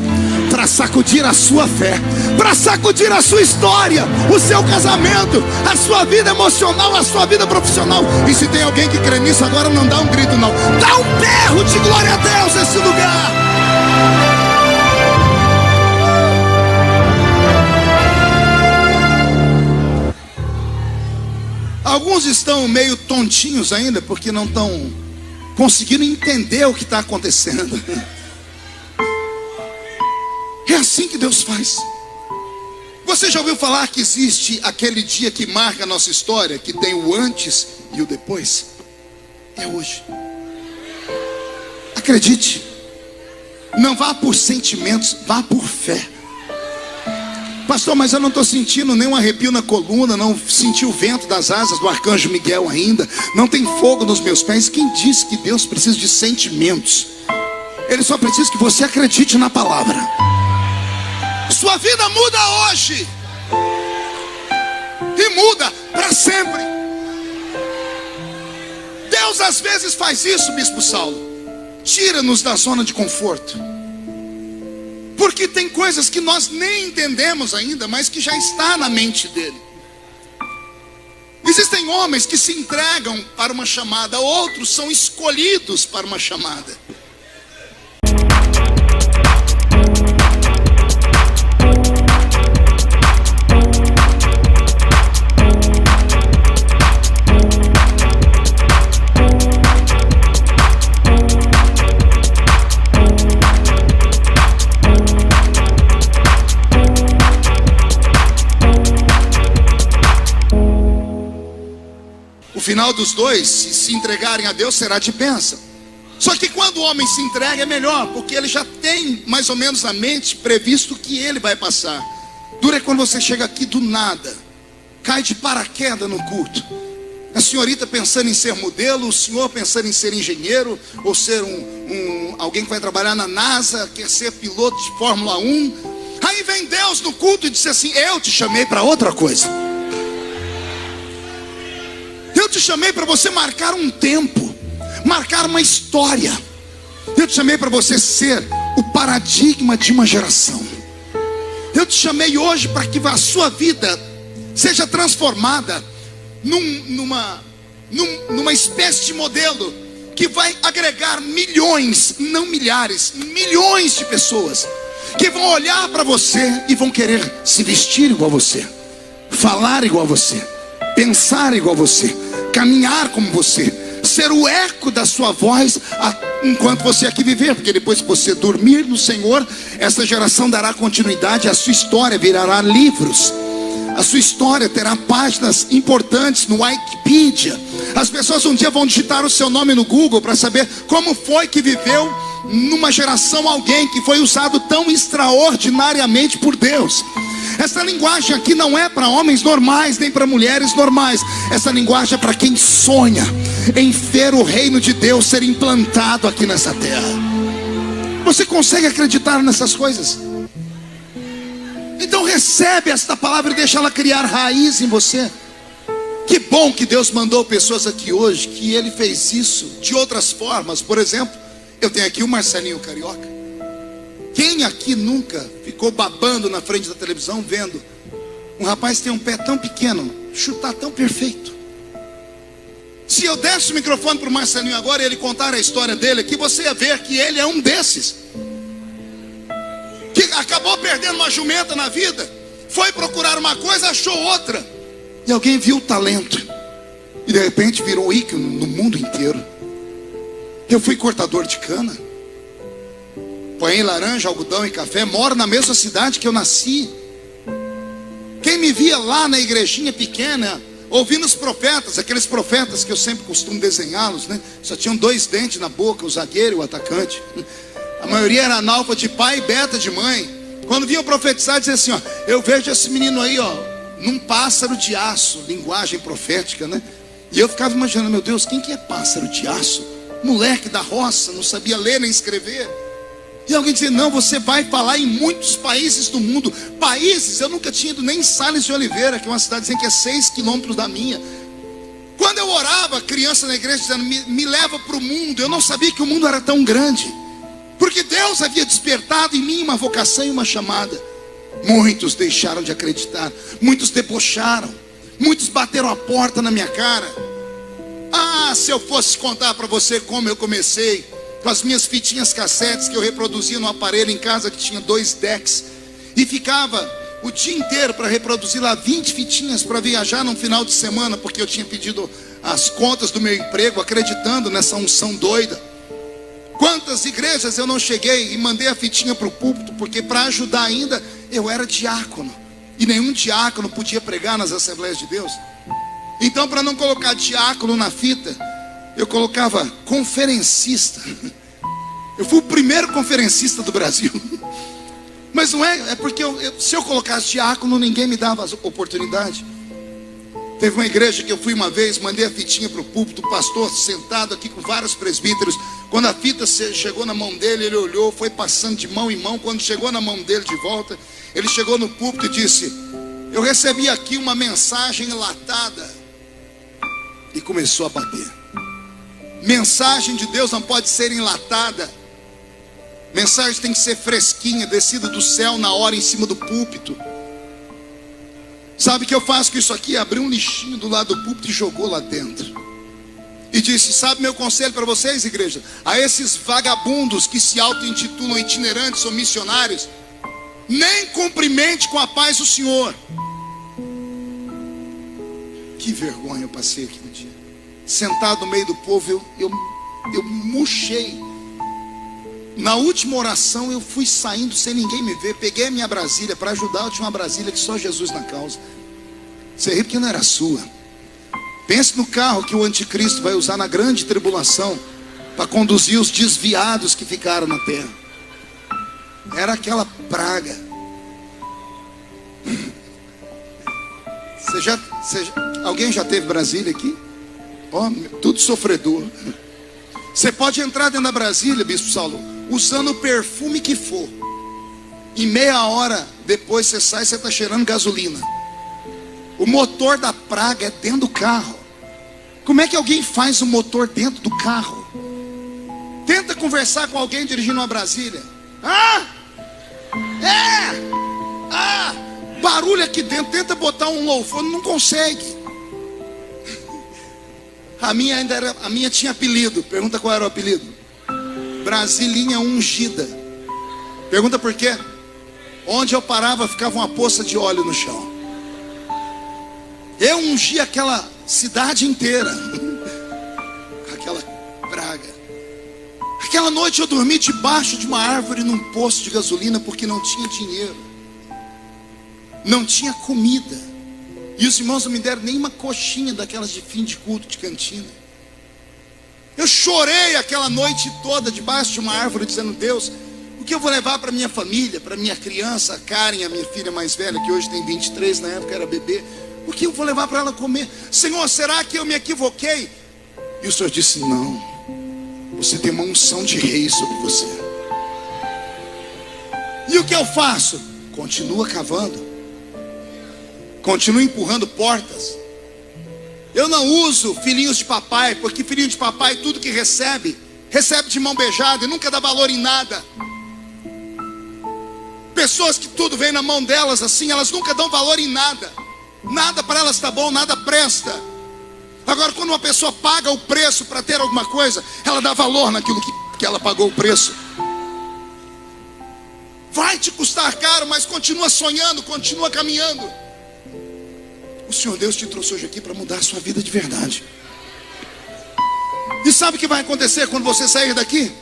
para sacudir a sua fé, para sacudir a sua história, o seu casamento, a sua vida emocional, a sua vida profissional. E se tem alguém que crê nisso agora, não dá um grito não, dá um berro de glória a Deus nesse lugar. Alguns estão meio tontinhos ainda, porque não estão conseguindo entender o que está acontecendo. É assim que Deus faz. Você já ouviu falar que existe aquele dia que marca a nossa história, que tem o antes e o depois? É hoje. Acredite. Não vá por sentimentos, vá por fé. Pastor, mas eu não estou sentindo nenhum arrepio na coluna, não senti o vento das asas do arcanjo Miguel ainda, não tem fogo nos meus pés. Quem disse que Deus precisa de sentimentos? Ele só precisa que você acredite na palavra. Sua vida muda hoje e muda para sempre. Deus às vezes faz isso, Bispo Saulo. Tira-nos da zona de conforto, porque tem coisas que nós nem entendemos ainda, mas que já está na mente dele. Existem homens que se entregam para uma chamada, outros são escolhidos para uma chamada. O final dos dois, se entregarem a Deus, será de bênção. Só que quando o homem se entrega é melhor, porque ele já tem mais ou menos na mente previsto o que ele vai passar. Dura é quando você chega aqui do nada, cai de paraquedas no culto. A senhorita pensando em ser modelo, o senhor pensando em ser engenheiro, ou ser alguém que vai trabalhar na NASA, quer ser piloto de Fórmula 1. Aí vem Deus no culto e diz assim: eu te chamei para outra coisa. Eu te chamei para você marcar um tempo, marcar uma história. Eu te chamei para você ser o paradigma de uma geração. Eu te chamei hoje para que a sua vida seja transformada numa espécie de modelo que vai agregar milhões, não milhares, milhões de pessoas que vão olhar para você e vão querer se vestir igual a você, falar igual a você, pensar igual a você, caminhar como você, ser o eco da sua voz enquanto você aqui viver, porque depois que você dormir no Senhor, essa geração dará continuidade, a sua história virará livros, a sua história terá páginas importantes no Wikipedia. As pessoas um dia vão digitar o seu nome no Google para saber como foi que viveu numa geração alguém que foi usado tão extraordinariamente por Deus. Essa linguagem aqui não é para homens normais, nem para mulheres normais. Essa linguagem é para quem sonha em ver o reino de Deus ser implantado aqui nessa terra. Você consegue acreditar nessas coisas? Então recebe esta palavra e deixa ela criar raiz em você. Que bom que Deus mandou pessoas aqui hoje, que Ele fez isso de outras formas. Por exemplo, eu tenho aqui o Marcelinho Carioca. Quem aqui nunca ficou babando na frente da televisão vendo um rapaz que tem um pé tão pequeno chutar tão perfeito? Se eu desse o microfone para o Marcelinho agora e ele contar a história dele aqui, você ia ver que ele é um desses, que acabou perdendo uma jumenta na vida, foi procurar uma coisa, achou outra, e alguém viu o talento e de repente virou ícone no mundo inteiro. Eu fui cortador de cana, põe laranja, algodão e café, moro na mesma cidade que eu nasci. Quem me via lá na igrejinha pequena, ouvindo os profetas, aqueles profetas que eu sempre costumo desenhá-los, né? Só tinham 2 dentes na boca, o zagueiro e o atacante. A maioria era analfa de pai e beta de mãe. Quando vinham profetizar, dizia assim, ó, eu vejo esse menino aí, ó, num pássaro de aço, linguagem profética, né? E eu ficava imaginando, meu Deus, quem que é pássaro de aço? Moleque da roça, não sabia ler nem escrever. E alguém dizia, não, você vai falar em muitos países do mundo. Países, eu nunca tinha ido nem em Sales de Oliveira, que é uma cidadezinha que é 6 quilômetros da minha. Quando eu orava, criança na igreja, dizendo, me leva para o mundo, eu não sabia que o mundo era tão grande. Porque Deus havia despertado em mim uma vocação e uma chamada. Muitos deixaram de acreditar, muitos debocharam, muitos bateram a porta na minha cara. Ah, se eu fosse contar para você como eu comecei, com as minhas fitinhas cassetes que eu reproduzia no aparelho em casa, que tinha 2 decks, e ficava o dia inteiro para reproduzir lá 20 fitinhas para viajar no final de semana, porque eu tinha pedido as contas do meu emprego, acreditando nessa unção doida. Quantas igrejas eu não cheguei e mandei a fitinha para o púlpito, porque para ajudar ainda eu era diácono, e nenhum diácono podia pregar nas Assembleias de Deus. Então, para não colocar diácono na fita, eu colocava conferencista. Eu fui o primeiro conferencista do Brasil. Mas não é porque se eu colocasse diácono, ninguém me dava oportunidade. Teve uma igreja que eu fui uma vez, mandei a fitinha para o púlpito, o pastor sentado aqui com vários presbíteros. Quando a fita chegou na mão dele, ele olhou, foi passando de mão em mão. Quando chegou na mão dele de volta, ele chegou no púlpito e disse, eu recebi aqui uma mensagem enlatada. E começou a bater. Mensagem de Deus não pode ser enlatada. Mensagem tem que ser fresquinha, descida do céu na hora em cima do púlpito. Sabe o que eu faço com isso aqui? Abri um lixinho do lado do púlpito e jogou lá dentro. E disse, sabe meu conselho para vocês, igreja? A esses vagabundos que se auto-intitulam itinerantes ou missionários, nem cumprimente com a paz do Senhor. Que vergonha eu passei aqui no dia. Sentado no meio do povo, eu murchei. Na última oração eu fui saindo sem ninguém me ver. Peguei a minha Brasília para ajudar. Eu tinha uma Brasília que só Jesus na causa. Você ri porque não era sua. Pense no carro que o anticristo vai usar na grande tribulação para conduzir os desviados que ficaram na terra. Era aquela praga. Alguém já teve Brasília aqui? Ó, tudo sofredor. Você pode entrar dentro da Brasília, Bispo Saulo, usando o perfume que for. Em meia hora depois você sai, você está cheirando gasolina. O motor da praga é dentro do carro. Como é que alguém faz o motor dentro do carro? Tenta conversar com alguém dirigindo uma Brasília. Barulho aqui dentro. Tenta botar um louvor, não consegue. A minha tinha apelido. Pergunta qual era o apelido. Brasilinha ungida. Pergunta por quê? Onde eu parava ficava uma poça de óleo no chão. Eu ungia aquela cidade inteira. Aquela praga. Aquela noite eu dormi debaixo de uma árvore num posto de gasolina porque não tinha dinheiro. Não tinha comida. E os irmãos não me deram nem uma coxinha daquelas de fim de culto de cantina. Eu chorei aquela noite toda debaixo de uma árvore, dizendo: Deus, o que eu vou levar para minha família, para minha criança, a Karen, a minha filha mais velha, que hoje tem 23, na época era bebê. O que eu vou levar para ela comer? Senhor, será que eu me equivoquei? E o Senhor disse: não, você tem uma unção de rei sobre você. E o que eu faço? Continua cavando, continua empurrando portas. Eu não uso filhinhos de papai, porque filhinho de papai, tudo que recebe de mão beijada e nunca dá valor em nada. Pessoas que tudo vem na mão delas assim, elas nunca dão valor em nada. Nada para elas está bom, nada presta. Agora, quando uma pessoa paga o preço para ter alguma coisa, ela dá valor naquilo que ela pagou o preço. Vai te custar caro, mas continua sonhando, continua caminhando. O Senhor Deus te trouxe hoje aqui para mudar a sua vida de verdade. E sabe o que vai acontecer quando você sair daqui?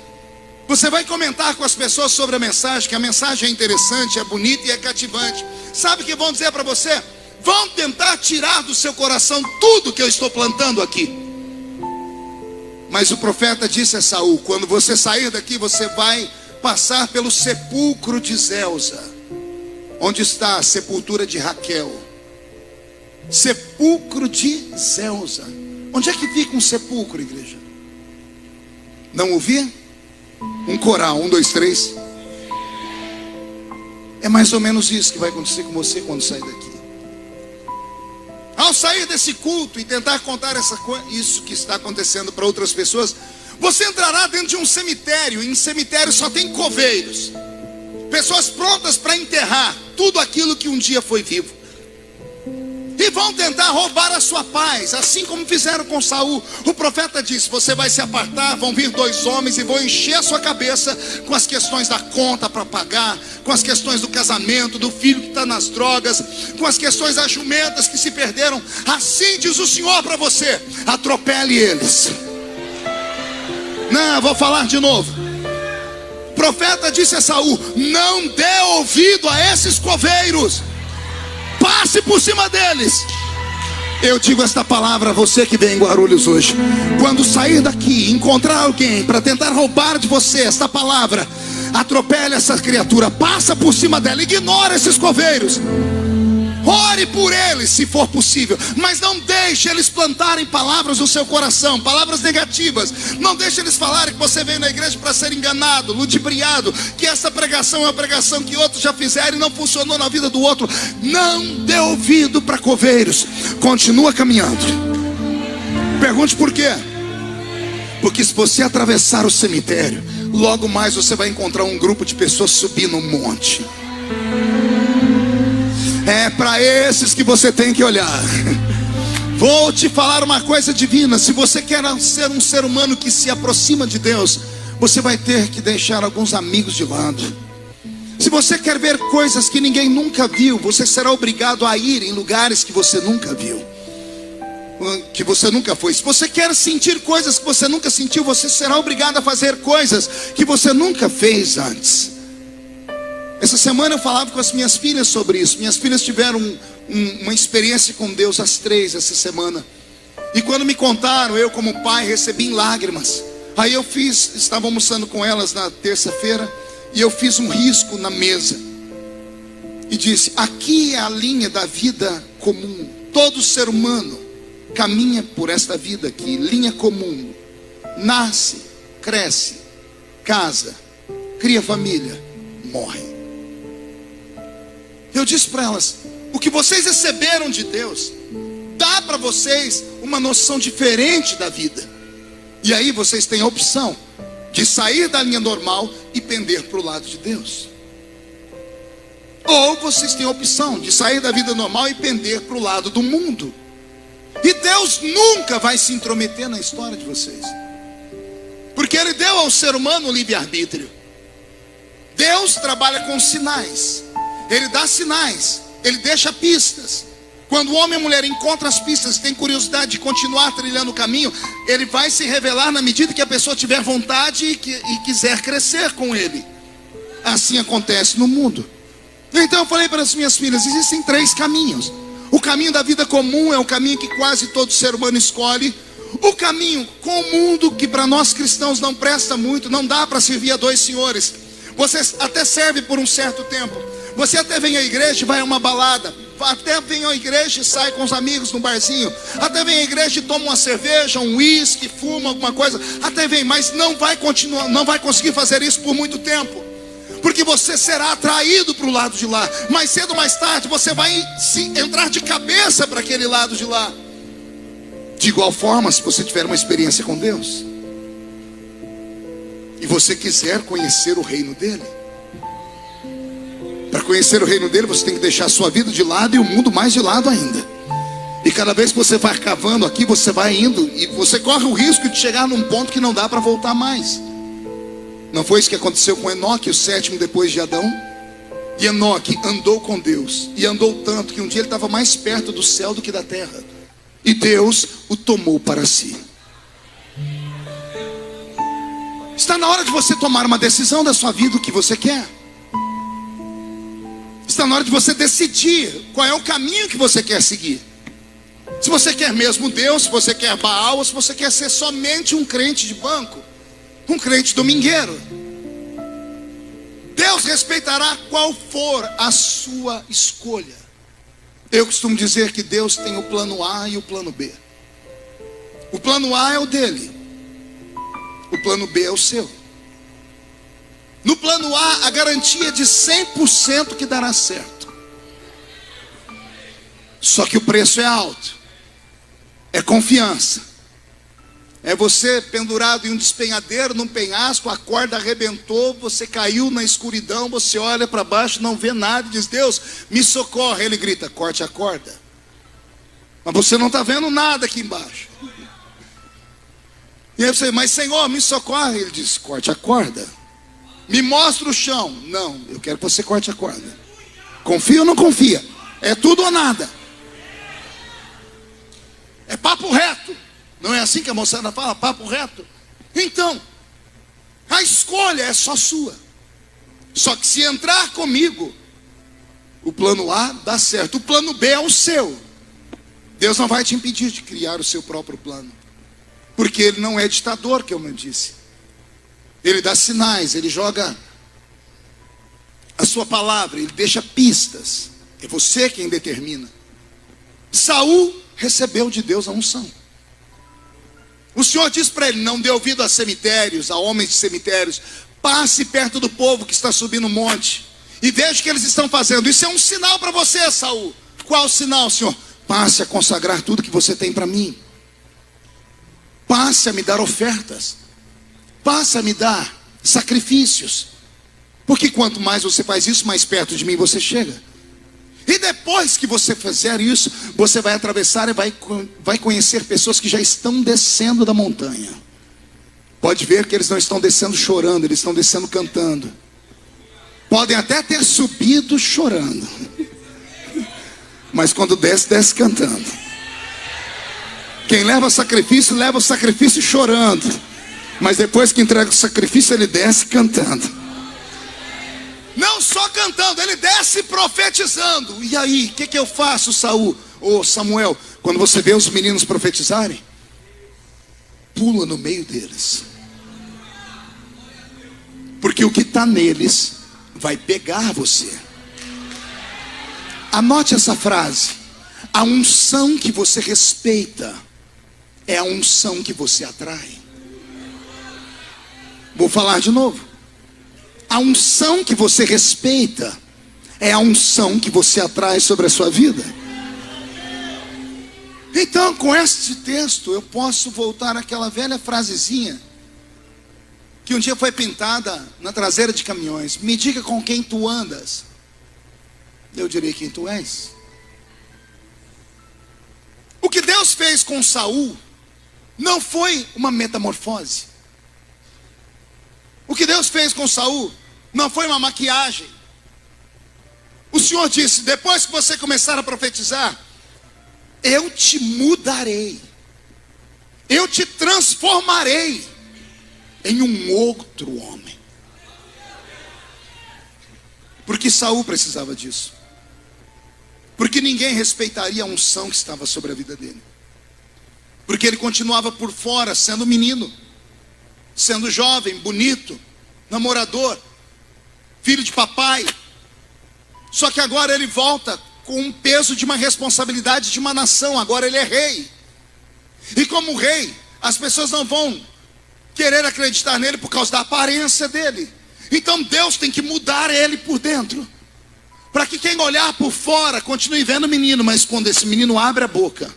Você vai comentar com as pessoas sobre a mensagem, que a mensagem é interessante, é bonita e é cativante. Sabe o que vão dizer para você? Vão tentar tirar do seu coração tudo que eu estou plantando aqui. Mas o profeta disse a Saul: quando você sair daqui, você vai passar pelo sepulcro de Zelza, onde está a sepultura de Raquel. Sepulcro de Zelza. Onde é que fica um sepulcro, igreja? Não ouvi? Um coral, 1, 2, 3. É mais ou menos isso que vai acontecer com você quando sair daqui. Ao sair desse culto e tentar contar isso que está acontecendo para outras pessoas, você entrará dentro de um cemitério. E em cemitério só tem coveiros, pessoas prontas para enterrar tudo aquilo que um dia foi vivo. E vão tentar roubar a sua paz, assim como fizeram com Saul. O profeta disse: você vai se apartar, vão vir 2 homens e vão encher a sua cabeça com as questões da conta para pagar, com as questões do casamento, do filho que está nas drogas, com as questões das jumentas que se perderam. Assim diz o Senhor para você: atropele eles. Não, vou falar de novo. O profeta disse a Saul: não dê ouvido a esses coveiros, passe por cima deles. Eu digo esta palavra a você que vem em Guarulhos hoje. Quando sair daqui, encontrar alguém para tentar roubar de você esta palavra, atropele essa criatura, passa por cima dela, ignora esses coveiros. Ore por eles se for possível, mas não deixe eles plantarem palavras no seu coração, palavras negativas. Não deixe eles falarem que você veio na igreja para ser enganado, ludibriado, que essa pregação é uma pregação que outros já fizeram e não funcionou na vida do outro. Não dê ouvido para coveiros, continua caminhando. Pergunte por quê? Porque se você atravessar o cemitério, logo mais você vai encontrar um grupo de pessoas subindo um monte. É para esses que você tem que olhar. Vou te falar uma coisa divina: se você quer ser um ser humano que se aproxima de Deus, você vai ter que deixar alguns amigos de lado. Se você quer ver coisas que ninguém nunca viu, você será obrigado a ir em lugares que você nunca viu, que você nunca foi. Se você quer sentir coisas que você nunca sentiu, você será obrigado a fazer coisas que você nunca fez antes. Essa semana eu falava com as minhas filhas sobre isso. Minhas filhas tiveram uma experiência com Deus, as 3 essa semana. E quando me contaram, eu como pai recebi em lágrimas. Aí eu estava almoçando com elas na terça-feira, e eu fiz um risco na mesa e disse: aqui é a linha da vida comum. Todo ser humano caminha por esta vida aqui, linha comum. Nasce, cresce, casa, cria família, morre. Eu disse para elas: o que vocês receberam de Deus dá para vocês uma noção diferente da vida. E aí vocês têm a opção de sair da linha normal e pender para o lado de Deus, ou vocês têm a opção de sair da vida normal e pender para o lado do mundo. E Deus nunca vai se intrometer na história de vocês, porque Ele deu ao ser humano o livre-arbítrio. Deus trabalha com sinais. Ele dá sinais, Ele deixa pistas. Quando o homem e a mulher encontram as pistas e tem curiosidade de continuar trilhando o caminho, Ele vai se revelar na medida que a pessoa tiver vontade e quiser crescer com Ele. Assim acontece no mundo. Então eu falei para as minhas filhas: existem 3 caminhos. O caminho da vida comum é o caminho que quase todo ser humano escolhe. O caminho com o mundo, que para nós cristãos não presta muito, não dá para servir a dois senhores. Você até serve por um certo tempo, você até vem à igreja e vai a uma balada, até vem à igreja e sai com os amigos no barzinho, até vem à igreja e toma uma cerveja, um uísque, fuma alguma coisa, até vem, mas não vai continuar, não vai conseguir fazer isso por muito tempo, porque você será atraído para o lado de lá. Mais cedo ou mais tarde você vai entrar de cabeça para aquele lado de lá. De igual forma, se você tiver uma experiência com Deus e você quiser conhecer o reino dele, para conhecer o reino dele, você tem que deixar a sua vida de lado e o mundo mais de lado ainda. E cada vez que você vai cavando aqui, você vai indo e você corre o risco de chegar num ponto que não dá para voltar mais. Não foi isso que aconteceu com Enoque, o sétimo depois de Adão? E Enoque andou com Deus, e andou tanto que um dia ele estava mais perto do céu do que da terra, e Deus o tomou para si. Está na hora de você tomar uma decisão da sua vida, o que você quer. Está na hora de você decidir qual é o caminho que você quer seguir. Se você quer mesmo Deus, se você quer Baal, ou se você quer ser somente um crente de banco, um crente domingueiro. Deus respeitará qual for a sua escolha. Eu costumo dizer que Deus tem o plano A e o plano B. O plano A é o dele, o plano B é o seu. No plano A, a garantia de 100% que dará certo. Só que o preço é alto. É confiança. É você pendurado em um despenhadeiro, num penhasco, a corda arrebentou, você caiu na escuridão, você olha para baixo, não vê nada e diz: Deus, me socorre. Ele grita: corte a corda. Mas você não está vendo nada aqui embaixo. E aí você: mas Senhor, me socorre. Ele diz: corte a corda. Me mostra o chão. Não, eu quero que você corte a corda. Confia ou não confia? É tudo ou nada. É papo reto. Não é assim que a moçada fala? Papo reto. Então, a escolha é só sua. Só que se entrar comigo, o plano A dá certo, o plano B é o seu. Deus não vai te impedir de criar o seu próprio plano, porque Ele não é ditador, que eu não disse. Ele dá sinais, Ele joga a sua palavra, Ele deixa pistas. É você quem determina. Saul recebeu de Deus a unção. O Senhor diz para ele: não dê ouvido a cemitérios, a homens de cemitérios. Passe perto do povo que está subindo o monte e veja o que eles estão fazendo. Isso é um sinal para você, Saul. Qual o sinal, Senhor? Passe a consagrar tudo que você tem para mim. Passe a me dar ofertas. Passe a me dar sacrifícios. Porque quanto mais você faz isso, mais perto de mim você chega. E depois que você fizer isso, você vai atravessar e vai conhecer pessoas que já estão descendo da montanha. Pode ver que eles não estão descendo chorando, eles estão descendo cantando. Podem até ter subido chorando, mas quando desce, desce cantando. Quem leva o sacrifício chorando, mas depois que entrega o sacrifício, ele desce cantando. Não só cantando, ele desce profetizando. E aí, o que eu faço, Saul? Ou Samuel, quando você vê os meninos profetizarem, pula no meio deles. Porque o que está neles vai pegar você. Anote essa frase: a unção que você respeita é a unção que você atrai. Vou falar de novo. A unção que você respeita é a unção que você atrai sobre a sua vida. Então, com este texto, eu posso voltar àquela velha frasezinha que um dia foi pintada na traseira de caminhões: me diga com quem tu andas, eu direi quem tu és. O que Deus fez com Saul não foi uma metamorfose. O que Deus fez com Saul não foi uma maquiagem. O Senhor disse: depois que você começar a profetizar, eu te mudarei, eu te transformarei em um outro homem. Porque Saul precisava disso. Porque ninguém respeitaria a unção que estava sobre a vida dele. Porque ele continuava por fora, sendo menino, sendo jovem, bonito, namorador, filho de papai. Só que agora ele volta com um peso de uma responsabilidade de uma nação. Agora ele é rei. E como rei, as pessoas não vão querer acreditar nele por causa da aparência dele. Então Deus tem que mudar ele por dentro, para que quem olhar por fora continue vendo o menino, mas quando esse menino abre a boca,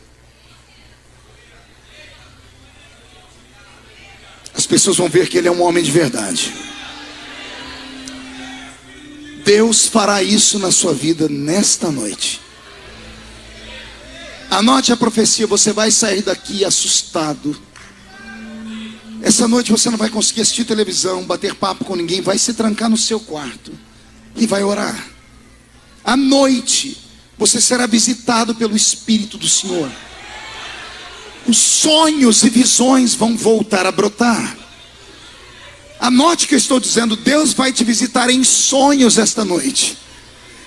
as pessoas vão ver que ele é um homem de verdade. Deus fará isso na sua vida nesta noite. Anote a profecia, você vai sair daqui assustado. Essa noite você não vai conseguir assistir televisão, bater papo com ninguém, vai se trancar no seu quarto e vai orar. À noite, você será visitado pelo Espírito do Senhor. Os sonhos e visões vão voltar a brotar. Anote o que eu estou dizendo, Deus vai te visitar em sonhos esta noite.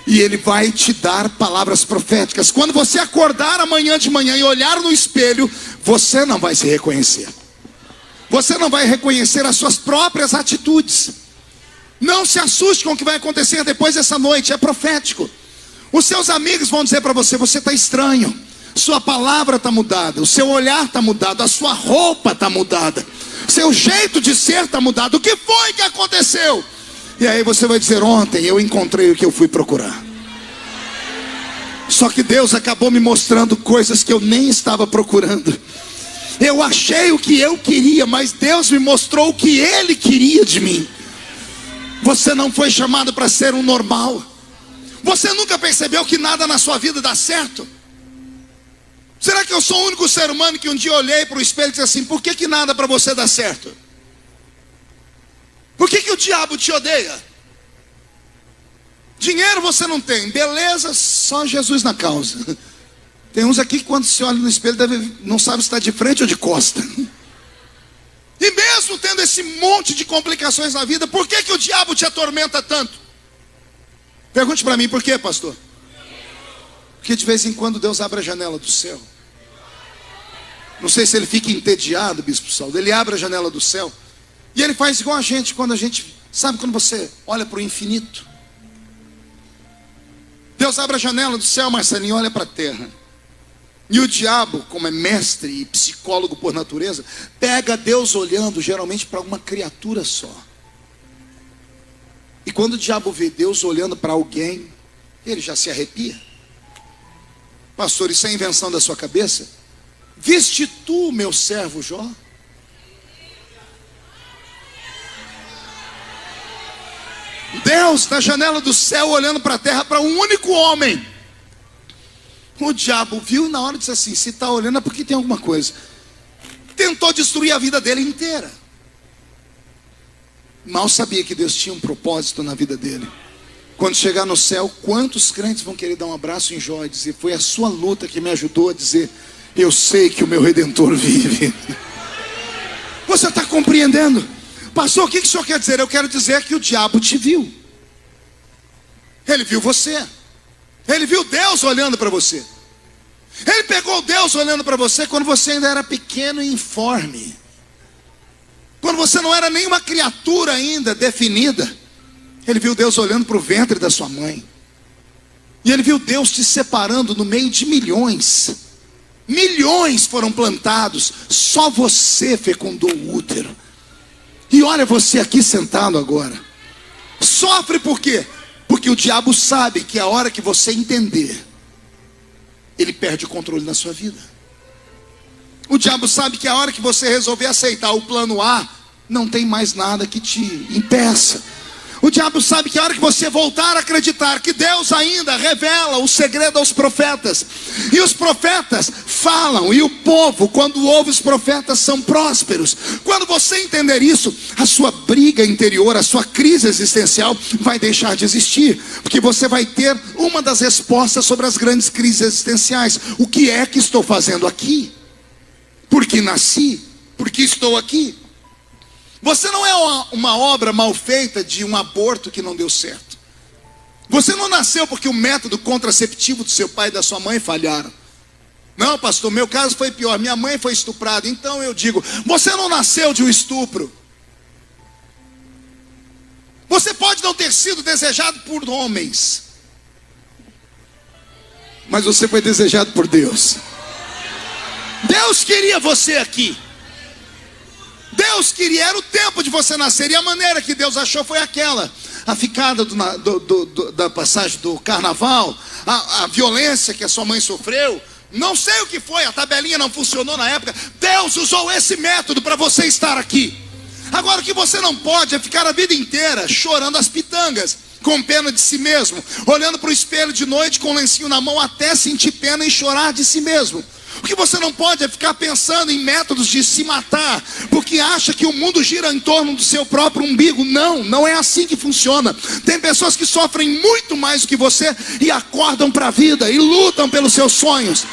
E Ele vai te dar palavras proféticas. Quando você acordar amanhã de manhã e olhar no espelho, você não vai se reconhecer. Você não vai reconhecer as suas próprias atitudes. Não se assuste com o que vai acontecer depois dessa noite, é profético. Os seus amigos vão dizer para você, você está estranho. Sua palavra está mudada, o seu olhar está mudado, a sua roupa está mudada, seu jeito de ser está mudado. O que foi que aconteceu? E aí você vai dizer, ontem eu encontrei o que eu fui procurar. Só que Deus acabou me mostrando coisas que eu nem estava procurando. Eu achei o que eu queria, mas Deus me mostrou o que Ele queria de mim. Você não foi chamado para ser um normal. Você nunca percebeu que nada na sua vida dá certo? Será que eu sou o único ser humano que um dia olhei para o espelho e disse assim, por que nada para você dá certo? Por que o diabo te odeia? Dinheiro você não tem, beleza, só Jesus na causa. Tem uns aqui que quando se olha no espelho não sabe se está de frente ou de costa. E mesmo tendo esse monte de complicações na vida, por que o diabo te atormenta tanto? Pergunte para mim, por quê, pastor? Porque de vez em quando Deus abre a janela do céu. Não sei se ele fica entediado, bispo Saulo. Ele abre a janela do céu e ele faz igual a gente, quando a gente, sabe quando você olha para o infinito? Deus abre a janela do céu, Marcelinho, e olha para a terra. E o diabo, como é mestre e psicólogo por natureza, pega Deus olhando geralmente para uma criatura só. E quando o diabo vê Deus olhando para alguém, ele já se arrepia. Pastor, isso é invenção da sua cabeça? Viste tu, meu servo Jó? Deus na janela do céu olhando para a terra para um único homem. O diabo viu e na hora disse assim, se está olhando é porque tem alguma coisa. Tentou destruir a vida dele inteira. Mal sabia que Deus tinha um propósito na vida dele. Quando chegar no céu, quantos crentes vão querer dar um abraço em Jó e dizer, foi a sua luta que me ajudou a dizer, eu sei que o meu Redentor vive. Você está compreendendo? Pastor, o que o senhor quer dizer? Eu quero dizer que o diabo te viu. Ele viu você. Ele viu Deus olhando para você. Ele pegou Deus olhando para você quando você ainda era pequeno e informe. Quando você não era nenhuma criatura ainda definida. Ele viu Deus olhando para o ventre da sua mãe. E ele viu Deus te separando no meio de milhões. Milhões foram plantados. Só você fecundou o útero. E olha você aqui sentado agora. Sofre por quê? Porque o diabo sabe que a hora que você entender, ele perde o controle na sua vida. O diabo sabe que a hora que você resolver aceitar o plano A, não tem mais nada que te impeça. O diabo sabe que a hora que você voltar a acreditar que Deus ainda revela o segredo aos profetas, e os profetas falam, e o povo, quando ouve os profetas, são prósperos. Quando você entender isso, a sua briga interior, a sua crise existencial vai deixar de existir, porque você vai ter uma das respostas sobre as grandes crises existenciais. O que é que estou fazendo aqui? Por que nasci? Por que estou aqui? Você não é uma obra mal feita de um aborto que não deu certo. Você não nasceu porque o método contraceptivo do seu pai e da sua mãe falharam. Não, pastor, meu caso foi pior, minha mãe foi estuprada. Então eu digo, você não nasceu de um estupro. Você pode não ter sido desejado por homens, mas você foi desejado por Deus. Deus queria você aqui. Deus queria, era o tempo de você nascer. E a maneira que Deus achou foi aquela. A ficada da passagem do carnaval, a violência que a sua mãe sofreu. Não sei o que foi, a tabelinha não funcionou na época. Deus usou esse método para você estar aqui. Agora o que você não pode é ficar a vida inteira chorando as pitangas, com pena de si mesmo, olhando para o espelho de noite com o lencinho na mão até sentir pena e chorar de si mesmo. O que você não pode é ficar pensando em métodos de se matar, porque acha que o mundo gira em torno do seu próprio umbigo. Não, não é assim que funciona. Tem pessoas que sofrem muito mais do que você e acordam para a vida e lutam pelos seus sonhos.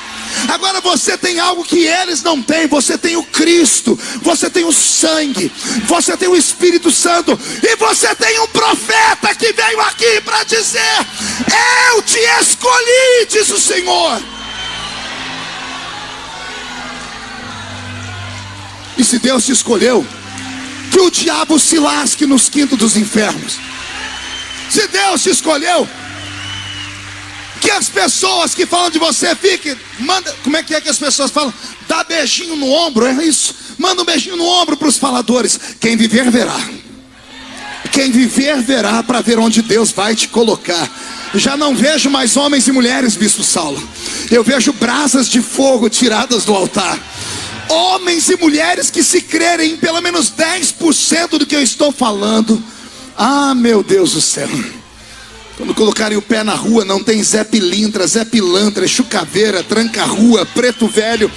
Agora você tem algo que eles não têm. Você tem o Cristo, você tem o sangue, você tem o Espírito Santo, e você tem um profeta que veio aqui para dizer: eu te escolhi, diz o Senhor. E se Deus te escolheu, que o diabo se lasque nos quintos dos infernos. Se Deus te escolheu, que as pessoas que falam de você fiquem, manda, como é que as pessoas falam? Dá beijinho no ombro, é isso? Manda um beijinho no ombro para os faladores. Quem viver verá. Quem viver verá, para ver onde Deus vai te colocar. Já não vejo mais homens e mulheres, bispo Saulo. Eu vejo brasas de fogo tiradas do altar. Homens e mulheres que, se crerem em pelo menos 10% do que eu estou falando, ah, meu Deus do céu, quando colocarem o pé na rua, não tem Zé Pilintra, Zé Pilantra, Chucaveira, Tranca-Rua, Preto Velho,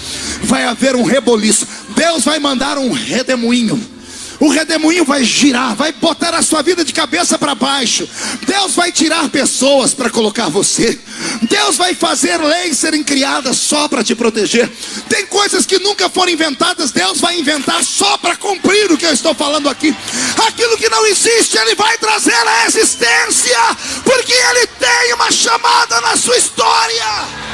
vai haver um reboliço. Deus vai mandar um redemoinho. O redemoinho vai girar, vai botar a sua vida de cabeça para baixo. Deus vai tirar pessoas para colocar você. Deus vai fazer leis serem criadas só para te proteger. Tem coisas que nunca foram inventadas, Deus vai inventar só para cumprir o que eu estou falando aqui. Aquilo que não existe, Ele vai trazer à existência, porque Ele tem uma chamada na sua história.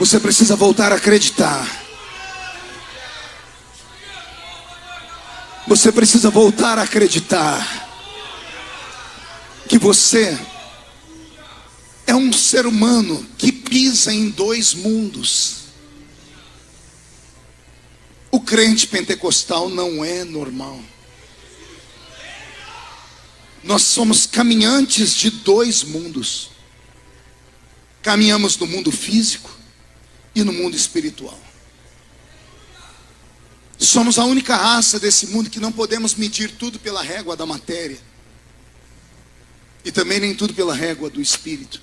Você precisa voltar a acreditar. Você precisa voltar a acreditar que você é um ser humano que pisa em dois mundos. O crente pentecostal não é normal. Nós somos caminhantes de dois mundos. Caminhamos no mundo físico e no mundo espiritual. Somos a única raça desse mundo que não podemos medir tudo pela régua da matéria, e também nem tudo pela régua do espírito.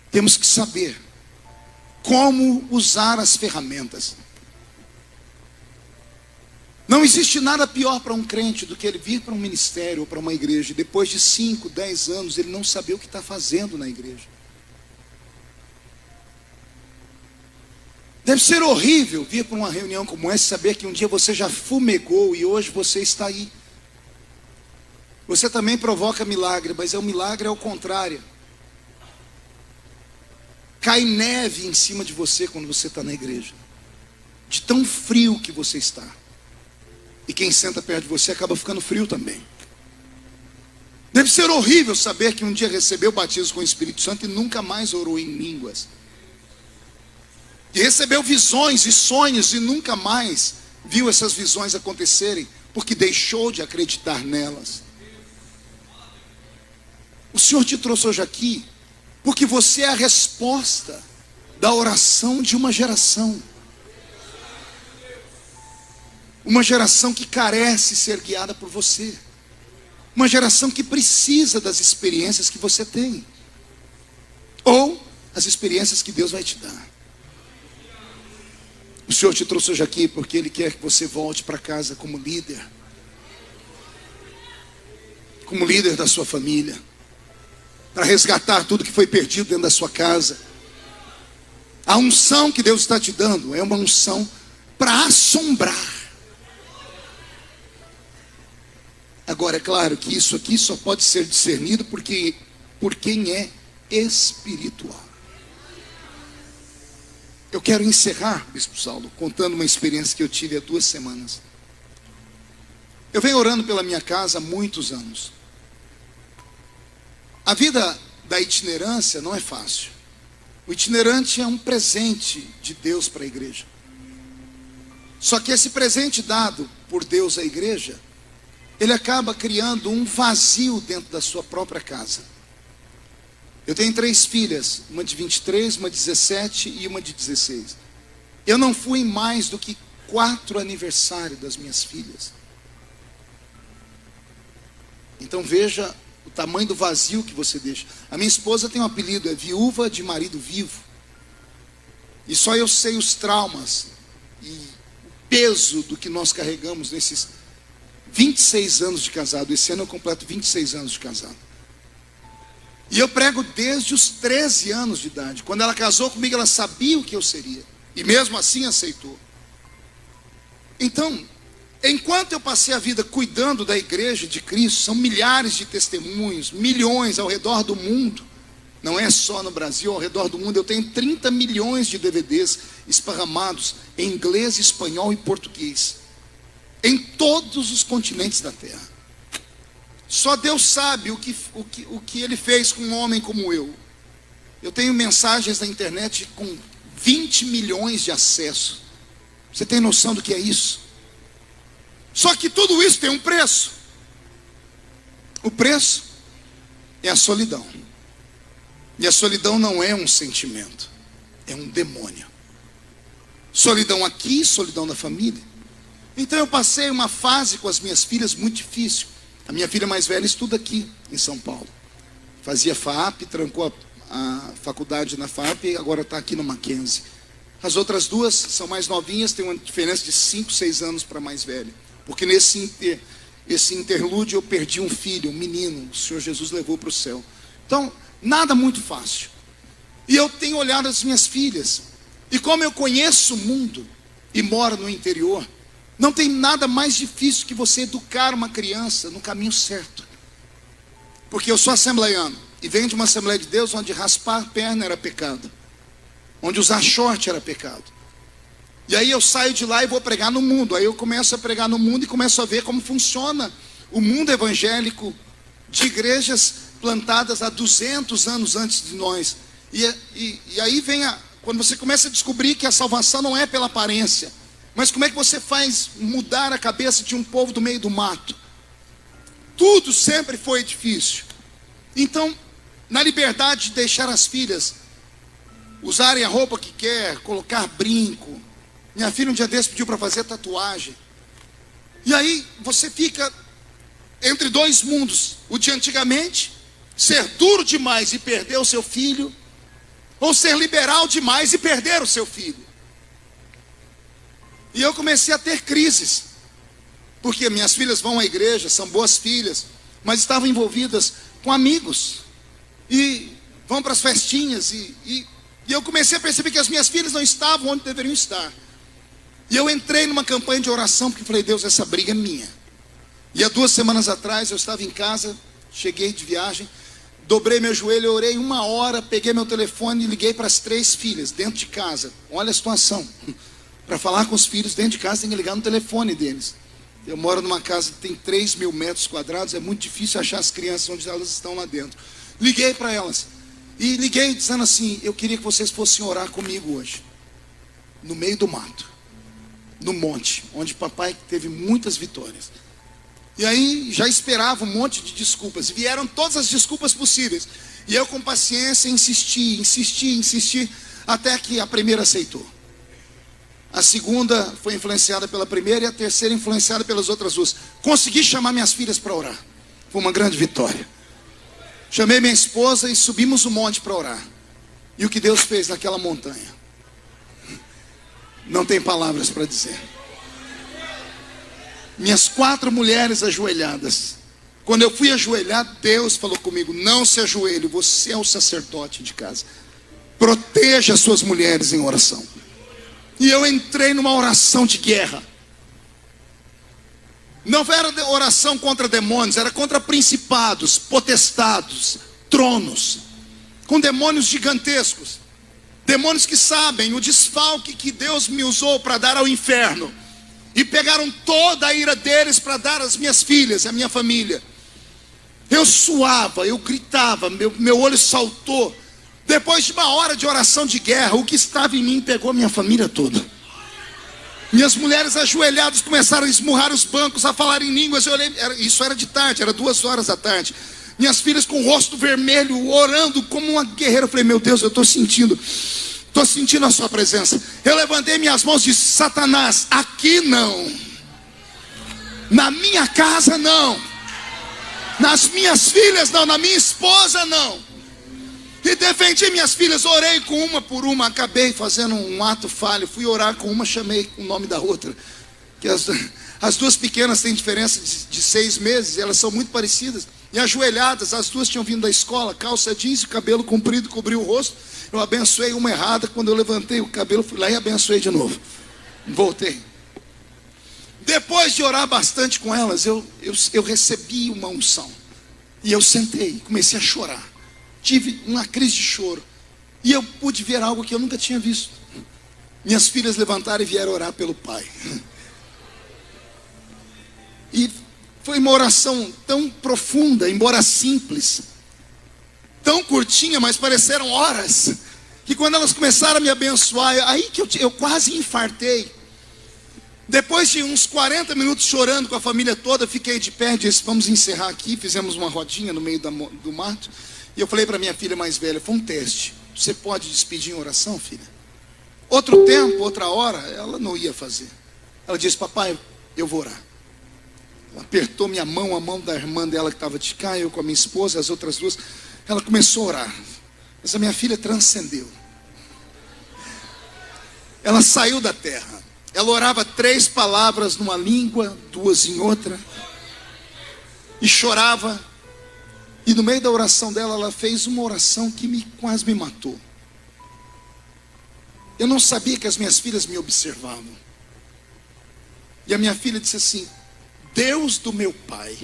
Temos que saber como usar as ferramentas. Não existe nada pior para um crente do que ele vir para um ministério ou para uma igreja e depois de 5, 10 anos ele não saber o que está fazendo na igreja. Deve ser horrível vir para uma reunião como essa e saber que um dia você já fumegou e hoje você está aí. Você também provoca milagre, mas o milagre é o contrário. Cai neve em cima de você quando você está na igreja, de tão frio que você está. E quem senta perto de você acaba ficando frio também. Deve ser horrível saber que um dia recebeu o batismo com o Espírito Santo e nunca mais orou em línguas. E recebeu visões e sonhos e nunca mais viu essas visões acontecerem, porque deixou de acreditar nelas. O Senhor te trouxe hoje aqui porque você é a resposta da oração de uma geração. Uma geração que carece ser guiada por você. Uma geração que precisa das experiências que você tem, ou as experiências que Deus vai te dar. O Senhor te trouxe hoje aqui porque Ele quer que você volte para casa como líder. Como líder da sua família. Para resgatar tudo que foi perdido dentro da sua casa. A unção que Deus está te dando é uma unção para assombrar. Agora, é claro que isso aqui só pode ser discernido por quem é espiritual. Eu quero encerrar, Bispo Saulo, contando uma experiência que eu tive há 2 semanas. Eu venho orando pela minha casa há muitos anos. A vida da itinerância não é fácil. O itinerante é um presente de Deus para a igreja. Só que esse presente dado por Deus à igreja, ele acaba criando um vazio dentro da sua própria casa. Eu tenho 3 filhas, uma de 23, uma de 17 e uma de 16. Eu não fui em mais do que 4 aniversários das minhas filhas. Então veja o tamanho do vazio que você deixa. A minha esposa tem um apelido, é viúva de marido vivo. E só eu sei os traumas e o peso do que nós carregamos nesses 26 anos de casado. Esse ano eu completo 26 anos de casado. E eu prego desde os 13 anos de idade. Quando ela casou comigo, ela sabia o que eu seria. E mesmo assim aceitou. Então, enquanto eu passei a vida cuidando da igreja de Cristo, são milhares de testemunhos, milhões ao redor do mundo. Não é só no Brasil, ao redor do mundo. Eu tenho 30 milhões de DVDs esparramados em inglês, espanhol e português. Em todos os continentes da terra. Só Deus sabe o que Ele fez com um homem como eu. Eu tenho mensagens na internet com 20 milhões de acessos. Você tem noção do que é isso? Só que tudo isso tem um preço. O preço é a solidão. E a solidão não é um sentimento, é um demônio. Solidão aqui, solidão da família. Então eu passei uma fase com as minhas filhas muito difícil. A minha filha mais velha estuda aqui em São Paulo. Fazia FAAP, trancou a faculdade na FAAP e agora está aqui no Mackenzie. As outras 2 são mais novinhas, tem uma diferença de 5, 6 anos para a mais velha. Porque esse interlúdio eu perdi um filho, um menino, o Senhor Jesus levou para o céu. Então, nada muito fácil. E eu tenho olhado as minhas filhas. E como eu conheço o mundo e moro no interior, não tem nada mais difícil que você educar uma criança no caminho certo. Porque eu sou assembleiano e venho de uma Assembleia de Deus onde raspar a perna era pecado, onde usar short era pecado. E aí eu saio de lá e vou pregar no mundo. Aí eu começo a pregar no mundo e começo a ver como funciona o mundo evangélico de igrejas plantadas há 200 anos antes de nós. E aí vem quando você começa a descobrir que a salvação não é pela aparência, mas como é que você faz mudar a cabeça de um povo do meio do mato? Tudo sempre foi difícil. Então, na liberdade de deixar as filhas usarem a roupa que quer, colocar brinco. Minha filha um dia desse pediu para fazer tatuagem. E aí você fica entre 2 mundos. O de antigamente, ser duro demais e perder o seu filho, ou ser liberal demais e perder o seu filho. E eu comecei a ter crises, porque minhas filhas vão à igreja, são boas filhas, mas estavam envolvidas com amigos, e vão para as festinhas, e eu comecei a perceber que as minhas filhas não estavam onde deveriam estar. E eu entrei numa campanha de oração, porque falei, Deus, essa briga é minha. E há 2 semanas atrás, eu estava em casa, cheguei de viagem, dobrei meu joelho, eu orei 1 hora, peguei meu telefone e liguei para as 3 filhas, dentro de casa. Olha a situação. Para falar com os filhos dentro de casa, tem que ligar no telefone deles. Eu moro numa casa que tem 3 mil metros quadrados, é muito difícil achar as crianças onde elas estão lá dentro. Liguei para elas. E liguei dizendo assim, eu queria que vocês fossem orar comigo hoje. No meio do mato. No monte, onde papai teve muitas vitórias. E aí já esperava um monte de desculpas. Vieram todas as desculpas possíveis. E eu com paciência insisti, até que a primeira aceitou. A segunda foi influenciada pela primeira e a terceira influenciada pelas outras 2. Consegui chamar minhas filhas para orar. Foi uma grande vitória. Chamei minha esposa e subimos o monte para orar. E o que Deus fez naquela montanha, não tem palavras para dizer. Minhas 4 mulheres ajoelhadas. Quando eu fui ajoelhar, Deus falou comigo, não se ajoelhe, você é o sacerdote de casa. Proteja as suas mulheres em oração. E eu entrei numa oração de guerra. Não era oração contra demônios, era contra principados, potestados, tronos, com demônios gigantescos, demônios que sabem o desfalque que Deus me usou para dar ao inferno, e pegaram toda a ira deles para dar às minhas filhas, à minha família. Eu suava, eu gritava, meu olho saltou. Depois de uma hora de oração de guerra, o que estava em mim pegou minha família toda. Minhas mulheres ajoelhadas começaram a esmurrar os bancos, a falar em línguas. Eu olhei, isso era de tarde, era 2 horas da tarde. Minhas filhas com o rosto vermelho, orando como uma guerreira. Eu falei, meu Deus, eu estou sentindo a sua presença. Eu levantei minhas mãos e disse, Satanás, aqui não. Na minha casa não. Nas minhas filhas não, na minha esposa não. E defendi minhas filhas, orei com uma por uma, acabei fazendo um ato falho, fui orar com uma, chamei o nome da outra, que as duas pequenas têm diferença de 6 meses, elas são muito parecidas, e ajoelhadas, as duas tinham vindo da escola, calça jeans, cabelo comprido, cobriu o rosto. Eu abençoei uma errada, quando eu levantei o cabelo, fui lá e abençoei de novo, voltei. Depois de orar bastante com elas, eu recebi uma unção, e eu sentei, comecei a chorar. Tive uma crise de choro. E eu pude ver algo que eu nunca tinha visto. Minhas filhas levantaram e vieram orar pelo pai. E foi uma oração tão profunda, embora simples, tão curtinha, mas pareceram horas, que quando elas começaram a me abençoar, aí que eu quase infartei. Depois de uns 40 minutos chorando com a família toda, fiquei de pé e disse, vamos encerrar aqui. Fizemos uma rodinha no meio do mato. E eu falei para minha filha mais velha, foi um teste. Você pode despedir em oração, filha? Outro tempo, outra hora, ela não ia fazer. Ela disse, papai, eu vou orar. Ela apertou minha mão, a mão da irmã dela que estava de cá, eu com a minha esposa, as outras duas. Ela começou a orar. Mas a minha filha transcendeu. Ela saiu da terra. Ela orava 3 palavras numa língua, 2 em outra. E chorava. E no meio da oração dela, ela fez uma oração que quase me matou. Eu não sabia que as minhas filhas me observavam. E a minha filha disse assim, Deus do meu pai,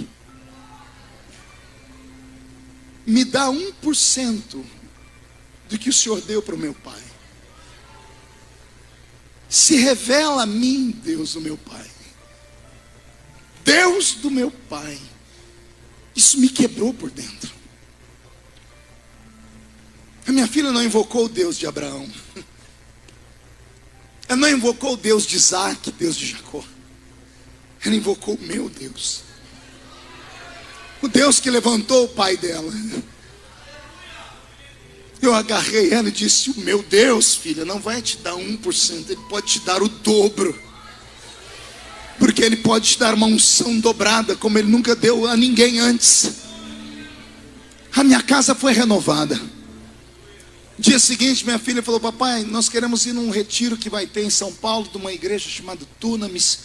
me dá 1% do que o Senhor deu para o meu pai. Se revela a mim, Deus do meu pai. Deus do meu pai. Isso me quebrou por dentro. A minha filha não invocou o Deus de Abraão. Ela não invocou o Deus de Isaac, Deus de Jacó. Ela invocou o meu Deus. O Deus que levantou o pai dela. Eu agarrei ela e disse, o meu Deus, filha, não vai te dar 1%, Ele pode te dar o dobro. Porque Ele pode te dar uma unção dobrada, como Ele nunca deu a ninguém antes. A minha casa foi renovada. Dia seguinte, minha filha falou, papai, nós queremos ir num retiro que vai ter em São Paulo, de uma igreja chamada Tunamis.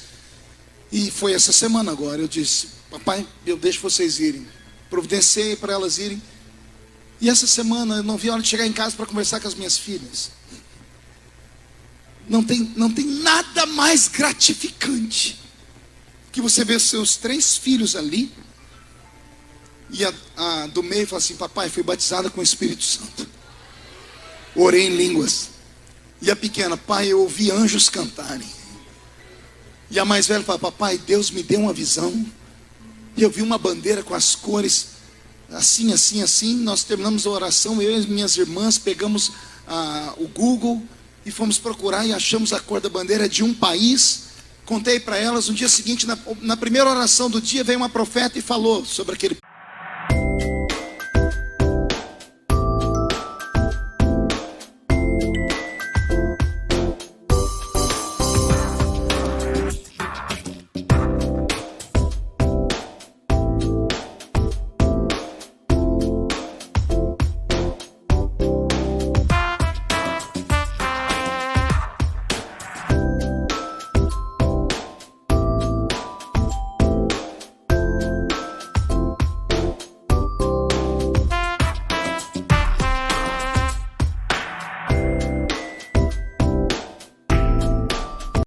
E foi essa semana agora. Eu disse, papai, eu deixo vocês irem. Providenciei para elas irem. E essa semana eu não vi a hora de chegar em casa para conversar com as minhas filhas. Não tem nada mais gratificante que você ver seus 3 filhos ali. E a do meio fala assim, papai, fui batizada com o Espírito Santo. Orei em línguas. E a pequena, pai, eu ouvi anjos cantarem. E a mais velha fala, papai, Deus me deu uma visão. E eu vi uma bandeira com as cores assim, assim, assim. Nós terminamos a oração, eu e minhas irmãs pegamos o Google e fomos procurar e achamos a cor da bandeira de um país. Contei para elas. No dia seguinte, na primeira oração do dia, veio uma profeta e falou sobre aquele